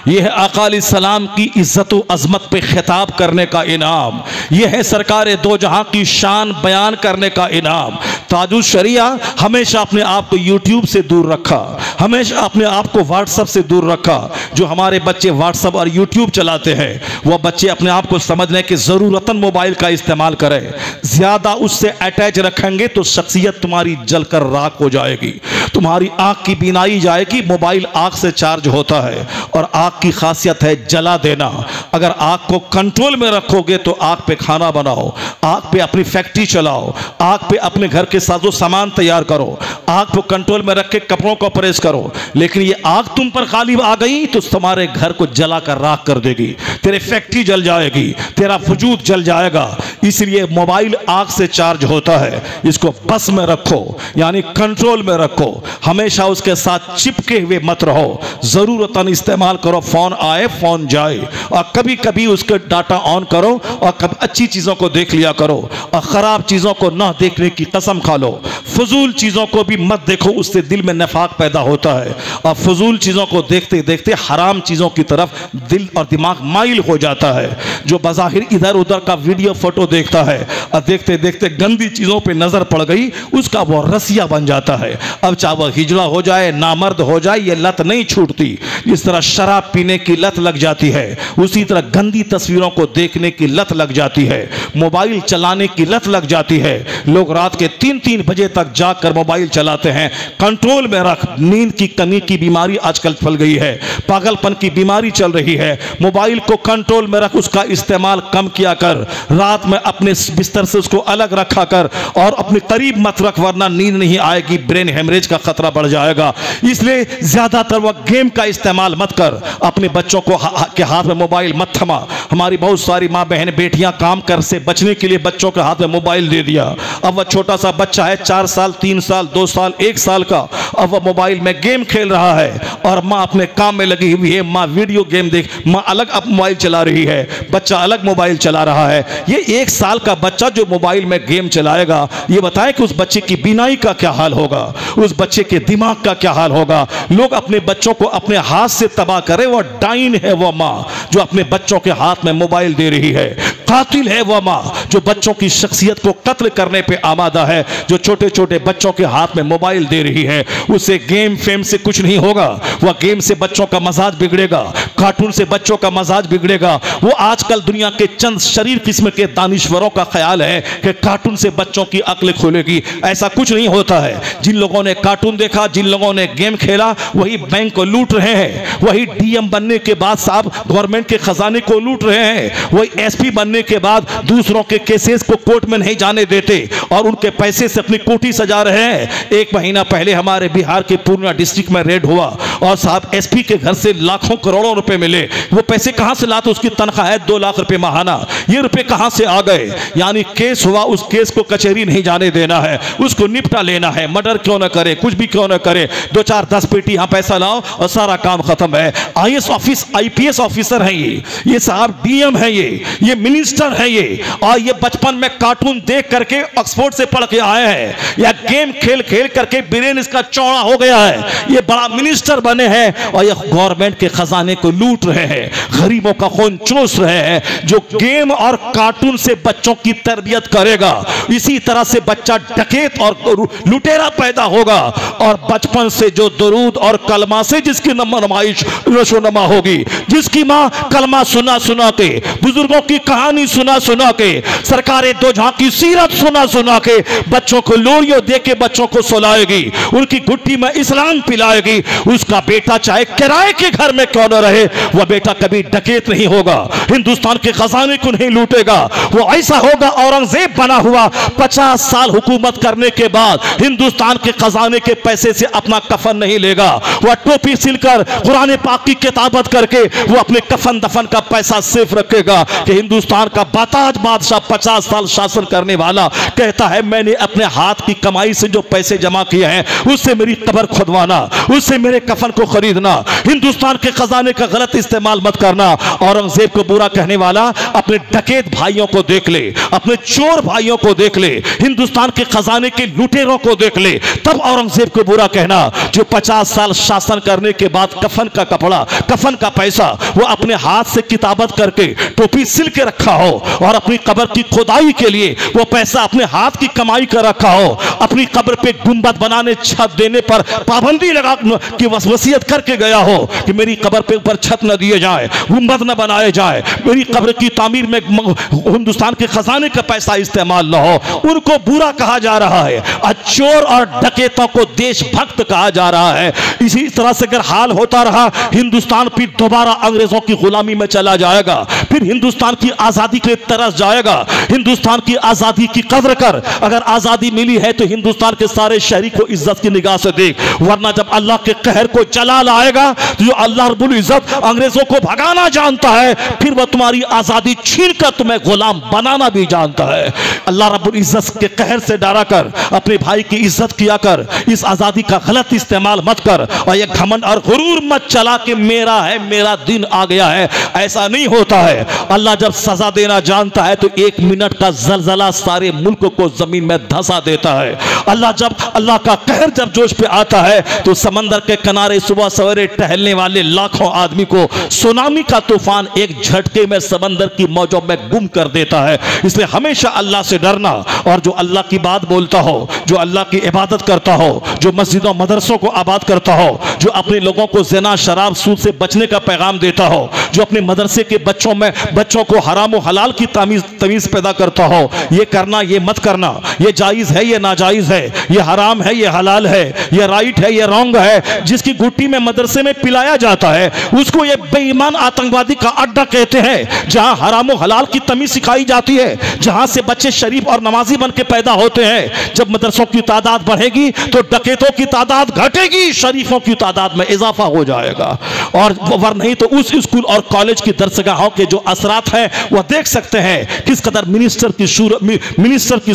यह है आका अलैहिस्सलाम की इज्जत व अजमत पे खिताब करने का इनाम, यह है सरकार दो जहां की शान बयान करने का इनाम। ताजुश शरिया हमेशा अपने आप को यूट्यूब से दूर रखा, हमेशा अपने आप को व्हाट्सएप से दूर रखा। जो हमारे बच्चे व्हाट्सएप और यूट्यूब चलाते हैं वह बच्चे अपने आप को समझने की ज़रूरतन मोबाइल का इस्तेमाल करें। ज़्यादा उससे अटैच रखेंगे तो शख्सियत तुम्हारी जलकर राख हो जाएगी, तुम्हारी आँख की बीनाई जाएगी। मोबाइल आँख से चार्ज होता है और आँख की खासियत है जला देना। अगर आँख को कंट्रोल में रखोगे तो आँख पे खाना बनाओ, आँख पे अपनी फैक्ट्री चलाओ, आँख पे अपने घर के साजो सामान तैयार करो, आँख को कंट्रोल में रख के कपड़ों को प्रेस करो। लेकिन ये आँख तुम पर गालिब आ गई तो तुम्हारे घर को जला कर राख कर देगी, तेरे फैक्ट्री जल जाएगी, तेरा वजूद जल जाएगा। इसलिए मोबाइल आँख से चार्ज होता है, इसको बस में रखो, यानी कंट्रोल में रखो, हमेशा उसके साथ चिपके हुए मत रहो। ज़रूरतन इस्तेमाल करो, फोन आए फोन जाए, और कभी कभी उसके डाटा ऑन करो और कभी अच्छी चीज़ों को देख लिया करो और ख़राब चीज़ों को ना देखने की कसम खा लो। फजूल चीज़ों को भी मत देखो, उससे दिल में नफाक पैदा होता है और फजूल चीज़ों को देखते देखते हराम चीज़ों की तरफ दिल और दिमाग माइल हो जाता है। जो बज़ाहिर इधर उधर का वीडियो फोटो देखता है और देखते देखते गंदी चीज़ों पे नज़र पड़ गई, उसका वो रसिया बन जाता है। अब चाहे वह हिजड़ा हो जाए, नामर्द हो जाए, ये लत नहीं छूटती। जिस तरह शराब पीने की लत लग जाती है, उसी तरह गंदी तस्वीरों को देखने की लत लग जाती है, मोबाइल चलाने की लत लग जाती है। लोग रात के 3-3 बजे तक जाकर मोबाइल चलाते हैं। कंट्रोल में रख, नींद की कमी की बीमारी आजकल फैल गई है, पागलपन की बीमारी चल रही है। मोबाइल को कंट्रोल में रख, उसका इस्तेमाल कम किया कर, रात में अपने बिस्तर से उसको अलग रखा कर और अपने करीब मत रख, वरना नींद नहीं आएगी, ब्रेन हेमरेज का खतरा बढ़ जाएगा। इसलिए ज्यादातर वक्त गेम का इस्तेमाल मत कर, अपने बच्चों को के हाथ में मोबाइल मत थमा। हमारी बहुत सारी माँ बहन बेटियां काम कर से बचने के लिए बच्चों के हाथ में मोबाइल दे दिया। अब वह छोटा सा बच्चा है, 4 साल 3 साल 2 साल 1 साल का, अब वह मोबाइल में गेम खेल रहा है और माँ अपने काम में लगी हुई है। माँ वीडियो गेम देख, माँ अलग अब मोबाइल चला रही है, बच्चा अलग मोबाइल चला रहा है। ये 1 साल का बच्चा जो मोबाइल में गेम चलाएगा, ये बताएं कि उस बच्चे की बीनाई का क्या हाल होगा, उस बच्चे के दिमाग का क्या हाल होगा। लोग अपने बच्चों को अपने हाथ से तबाह करें, वह डाइन है वह माँ जो अपने बच्चों के हाथ में मोबाइल दे रही है। कातिल है वह माँ जो बच्चों की शख्सियत को कत्ल करने पे आमादा है, जो छोटे छोटे बच्चों के हाथ में मोबाइल दे रही है, उसे गेम फेम से कुछ नहीं होगा। वह गेम से बच्चों का मजाज बिगड़ेगा, कार्टून से बच्चों का मजाज बिगड़ेगा। वो आजकल दुनिया के चंद शरीर किस्म के दानिश्वरों का ख्याल है कि कार्टून से बच्चों की अक्ल खुलेगी। ऐसा कुछ नहीं होता है। जिन लोगों ने कार्टून देखा, जिन लोगों ने गेम खेला, वही बैंक को लूट रहे हैं। वही डीएम बनने के बाद साहब गवर्नमेंट के खजाने को लूट रहे हैं। वही एसपी बनने के बाद दूसरों के केसेस को कोर्ट में नहीं जाने देते और उनके पैसे से अपनी कोठी सजा रहे हैं। एक महीना पहले हमारे बिहार के पूर्णिया डिस्ट्रिक्ट में रेड हुआ और साहब एसपी के घर से लाखों करोड़ों रुपए मिले। वो पैसे कहां से लाते? उसकी तनख्वाह है 2 लाख रुपए माहाना। ये रुपए कहां से आ गए? यानी केस हुआ, उस केस को कचहरी नहीं जाने देना है, उसको निपटा लेना है। मर्डर क्यों ना करे, कुछ भी क्यों ना करे, 2-4-10 पेटी यहां पैसा लाओ और सारा काम खत्म है। आईपीएस ऑफिसर हैं ये साहब डीएम है, ये मिनिस्टर है ये, और ये बचपन में कार्टून देख करके ऑक्सफोर्ड से पढ़ के आए हैं, या गेम खेल खेल करके ब्रेन इसका चौड़ा हो गया है। ये बड़ा मिनिस्टर बने हैं और ये गवर्नमेंट के खजाने को लूट रहे हैं, गरीबों का खून चूस रहे हैं। जो गेम और कार्टून से बच्चों की तरबियत करेगा, इसी तरह से बच्चा डकैत और लुटेरा पैदा होगा। और बचपन से जो दुरूद और कलमा से जिसकी नमाइश नशोनमा होगी, जिसकी माँ कलमा सुना सुना के, बुजुर्गों की कहानी सुना सुना के, सरकारे दो जहां की सीरत सुना सुना के बच्चों को लोरियों दे के बच्चों को सुलाएगी, उनकी गुट्टी में इस्लाम पिलाएगी, उसका बेटा चाहे किराए के घर में क्यों न रहे, वह बेटा कभी डकैत नहीं होगा, हिंदुस्तान के खजाने को नहीं लूटेगा। वो ऐसा होगा औरंगजेब बना हुआ 50 साल हुकूमत करने के बाद हिंदुस्तान के खजाने के पैसे से अपना कफन नहीं लेगा। वह टोपी सिलकर कुरान पाक की किताबत करके वो अपने कफन दफन का पैसा सिर्फ रखेगा कि हिंदुस्तान का बाताज बादशाह 50 साल शासन करने वाला कहता है मैंने अपने हाथ की कमाई से जो पैसे जमा किए हैं उससे मेरी कब्र खुदवाना, उससे मेरे कफन को खरीदना। हिंदुस्तान के खजाने का गलत इस्तेमाल मत करना। औरंगजेब को बुरा कहने वाला अपने डकैत भाइयों को देख ले, अपने चोर भाइयों को देख ले, हिंदुस्तान के खजाने के लुटेरों को देख ले, तब औरंगजेब को बुरा कहना। जो 50 साल शासन करने के बाद कफन का कपड़ा, कफन का पैसा वो अपने हाथ से किताबत करके टोपी सिल के रखा हो और अपनी कब्र की खुदाई के लिए वो पैसा अपने हाथ की कमाई कर रखा हो, अपनी कब्र पे गुंबद बनाने, छत देने पर पाबंदी लगा कि वसीयत करके गया हो कि मेरी कब्र पे ऊपर छत न दिए जाए, गुंबद न बनाए जाए, मेरी कब्र की तामीर में हिंदुस्तान के खजाने का पैसा इस्तेमाल न हो, उनको बुरा कहा जा रहा है। चोर और डकैतों को देशभक्त कहा जा रहा है। इसी तरह से अगर हाल होता रहा हिंदुस्तान फिर दोबारा अंग्रेजों की गुलामी में चला जाएगा, फिर हिंदुस्तान की आजादी के लिए तरस जाएगा। हिंदुस्तान की आजादी की कदर कर, अगर आजादी मिली है तो हिंदुस्तान के सारे शहरी को इज्जत की निगाह से देख, वरना जब अल्लाह के कहर को जलाल आएगा तो जो अल्लाह रब्बुल इज्जत अंग्रेजों को भगाना जानता है फिर वह तुम्हारी आजादी छीन कर तुम्हें गुलाम बनाना भी जानता है। अल्लाह रब्बुल इज्जत के कहर से डरा कर अपने भाई की इज्जत किया कर, इस आजादी का गलत इस्तेमाल मत कर और ये घमंड और गुरूर मत चला कि मेरा है, मेरा दिन आ गया है। ऐसा नहीं होता है। अल्लाह जब सजा देना जानता है तो 1 मिनट का जलजला सारे मुल्क को जमीन में धंसा देता है। अल्लाह का कहर जब जोश पे आता है तो समंदर के किनारे सुबह सवेरे टहलने वाले लाखों आदमी को सुनामी का तूफान एक झटके में समंदर की मौजों में गुम कर देता है। इसलिए हमेशा अल्लाह से डरना, और जो अल्लाह की बात बोलता हो, जो अल्लाह की इबादत करता हो, जो मस्जिदों मदरसों को आबाद करता हो, जो अपने लोगों को ज़िना शराब सूद से बचने का पैगाम देता हो, जो अपने मदरसे के बच्चों को हराम और हलाल की तमीज़ पैदा करता हो, ये करना, ये मत करना, ये जायज़ है, ये नाजायज़ है, ये हराम है, ये हलाल है, ये राइट है, ये रॉन्ग है, जिसकी गुट्टी में मदरसे में पिलाया जाता है उसको ये बेईमान आतंकवादी का अड्डा कहते हैं। जहां हराम और हलाल की तमीज़ सिखाई जाती है, जहां से बच्चे शरीफ और नमाजी बन के पैदा होते हैं। जब मदरसों की तादाद बढ़ेगी तो डकैतों की तादाद घटेगी, शरीफों की तादाद में इजाफा हो जाएगा। और वर नहीं तो उस स्कूल और कॉलेज की दरसगाहों के जो असरात हैं वह देख सकते हैं किस कदर मिनिस्टर की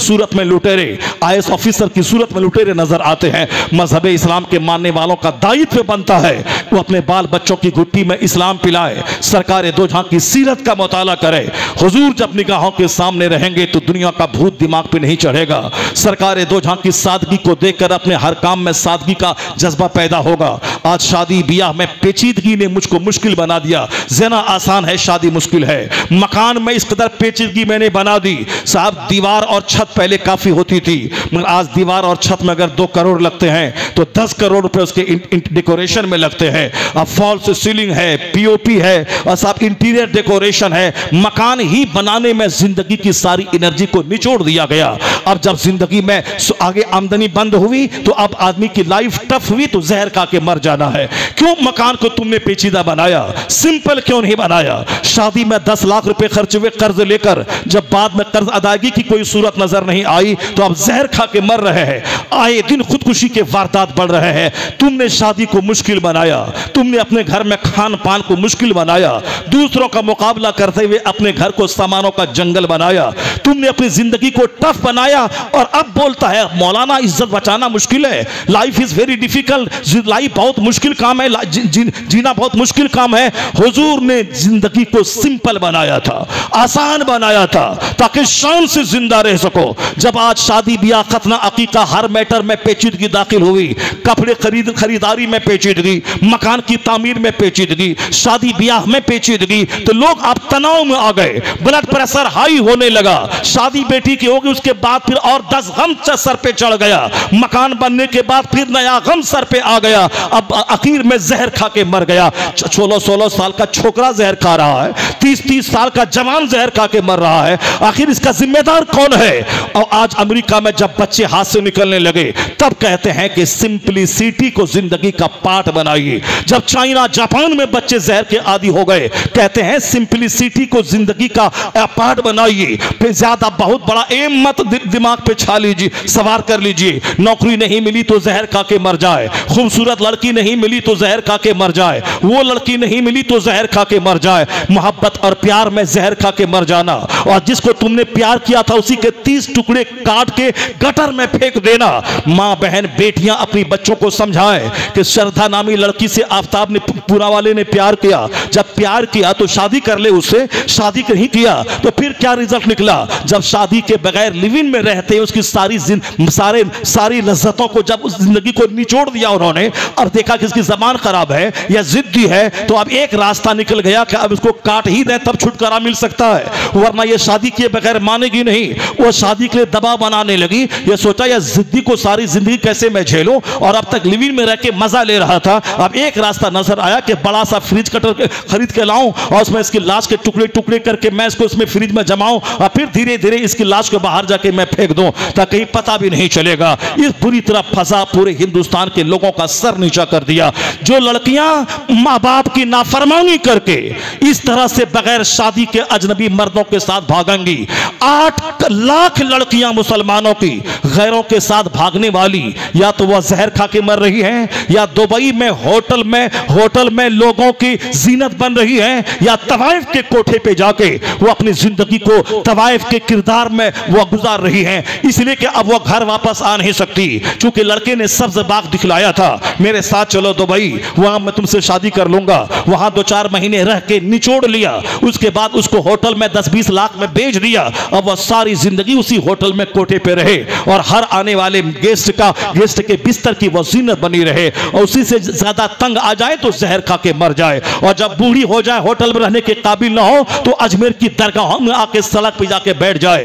सूरत में लुटेरे, IAS ऑफिसर की सूरत में लुटेरे नजर आते हैं। मजहब इस्लाम के मानने वालों का दायित्व बनता है वो अपने बाल बच्चों की गुट्टी में इस्लाम पिलाए, सरकारे दो जहां की सीरत का मुताला करे। हुजूर जब निगाहों के सामने रहेंगे तो दुनिया का भूत दिमाग पे नहीं चढ़ेगा। सरकारे दो जहां की सादगी को देखकर अपने हर काम में सादगी का जज्बा पैदा होगा। आज शादी ब्याह में पेचीदगी ने मुझको मुश्किल बना दिया। ज़िना आसान है, शादी मुश्किल है। मकान में इस कदर पेचीदगी मैंने बना दी। साहब दीवार और छत पहले काफी होती थी, मगर आज दीवार और छत में अगर 2 करोड़ लगते हैं तो 10 करोड़ रुपए उसके डेकोरेशन में लगते हैं। अब फॉल्स सीलिंग है, पीओपी है, और साहब इंटीरियर डेकोरेशन है। मकान ही बनाने में जिंदगी की सारी एनर्जी को निचोड़ दिया गया। अब जब जिंदगी में आगे आमदनी बंद हुई तो अब आदमी की लाइफ टफ हुई तो जहर खा के मर जाना है। क्यों मकान को तुमने पेचीदा बनाया? सिंपल क्यों नहीं बनाया? शादी में 10 लाख रुपए खर्च हुए कर्ज लेकर, जब बाद में कर्ज अदायगी की कोई सूरत नजर नहीं आई तो अब जहर खा के मर रहे हैं। आए दिन खुदकुशी के वारदात बढ़ रहे हैं। तुमने शादी को मुश्किल बनाया, तुमने अपने घर में खान पान को मुश्किल बनाया, दूसरों का मुकाबला करते हुए अपने घर को सामानों का जंगल बनाया, तुमने अपनी जिंदगी को टफ बनाया। और अब बोलता है मौलाना इज्जत बचाना मुश्किल है, life is very difficult, life बहुत मुश्किल काम है, जीना बहुत मुश्किल काम है। हुजूर ने जिंदगी को सिंपल बनाया था, आसान बनाया था, ताकि शान से जिंदा रह सको। जब आज शादी ब्याह खतना अकीका हर मैटर में पेचीदगी दाखिल हुई, कपड़े खरीदारी में पेचीदगी, मकान की तामीर में पेचीदगी, शादी ब्याह में पेचीदगी, तो लोग अब तनाव में आ गए, ब्लड प्रेशर हाई होने लगा। शादी बेटी की होगी, उसके बाद फिर और 10 गम सर पे चढ़ गया, मकान बनने के बाद फिर नया गम सर पे आ गया। अब आखिर में जहर खा के मर गया। 16-16 साल का छोकरा जहर खा रहा है, 30-30 साल का जवान जहर खा के मर रहा है। आखिर इसका जिम्मेदार कौन है? और आज अमेरिका में जब बच्चे हाथ से निकलने लगे तब कहते हैं कि सिंपलिसिटी को जिंदगी का पार्ट बनाइए। जब चाइना जापान में बच्चे जहर के आदी हो गए, कहते हैं सिंपलिसिटी को जिंदगी का पार्ट बनाइए। फिर ज्यादा बहुत बड़ा एम मत दिमाग पे छा लीजिए, सवार कर लीजिए। नौकरी नहीं मिली तो जहर खा के मर जाए, खूबसूरत लड़की नहीं मिली तो जहर खा के मर जाए, वो लड़की नहीं मिली तो जहर खा के मर जाए। मोहब्बत और प्यार में जहर खा के मर जाना, और जिसको तुमने प्यार किया था उसी के 30 टुकड़े काट के गटर में फेंक देना। मां बहन बेटियां अपनी बच्चों को समझाएं कि श्रद्धा नामी लड़की से आफ्ताब ने पूरा वाले ने प्यार किया, जब प्यार किया तो शादी कर ले उससे, शादी नहीं किया तो फिर क्या रिजल्ट निकला? जब शादी के बगैर लिव इन में रहते उसकी सारी लज्जतों को जब उस जिंदगी को निचोड़ दिया उन्होंने, और देखा कि इसकी जबान खराब है या जिद्दी है, तो अब एक रास्ता निकल गया कि अब इसको काट ही दे तब छुटकारा मिल सकता है, वरना ये शादी किए बगैर मानेगी नहीं। वो शादी के लिए दबाव बनाने लगी। ये सोचा या जिद्दी को सारी जिंदगी कैसे मैं झेलूं, और अब तक लिव इन में रह के मजा ले रहा था। अब एक रास्ता नजर आया कि बड़ा सा फ्रिज कटर खरीद के लाऊं और उसमें इसकी लाश के टुकड़े टुकड़े करके मैं इसको इसमें फ्रिज में जमाऊं, और फिर धीरे धीरे इसकी लाश को बाहर जाके मैं फेंक दूं ताकि कहीं पता भी नहीं चलेगा। इस बुरी तरह फंसा पूरे हिंदुस्तान के लोगों का सर नीचा कर दिया। जो लड़कियां माँ बाप की नाफरमानी करके इस तरह से बगैर शादी के अजनबी मर्दों के साथ भागेंगी, 8 लाख लड़कियां मुसलमानों की गैरों के साथ भागने वाली, या तो वह जहर खा के मर रही हैं, या दुबई में होटल में लोगों की जीनत बन रही है, या तवाइफ के कोठे पे जाके वो अपनी जिंदगी को तवाइफ के किरदार में वो गुजार रही हैं। इसलिए कि अब वो घर वापस आ नहीं सकती, क्योंकि लड़के ने सब्ज बाग दिखलाया था, मेरे साथ चलो दुबई, वहां मैं तुमसे शादी कर लूंगा। वहां 2-4 महीने रह के निचोड़ लिया, उसके बाद उसको होटल में 10-20 लाख में बेच दिया। अब वह सारी जिंदगी उसी होटल में कोठे पे रहे और हर आने वाले गेस्ट के बिस्तर की वो जीनत बनी रहे, और उसी से ज्यादा तंग आ जाए तो जहर खा के मर जाए, और जब बूढ़ी हो जाए होटल में रहने के काबिल ना हो तो अजमेर की दरगाहों में आके सड़क पे जाके बैठ जाए।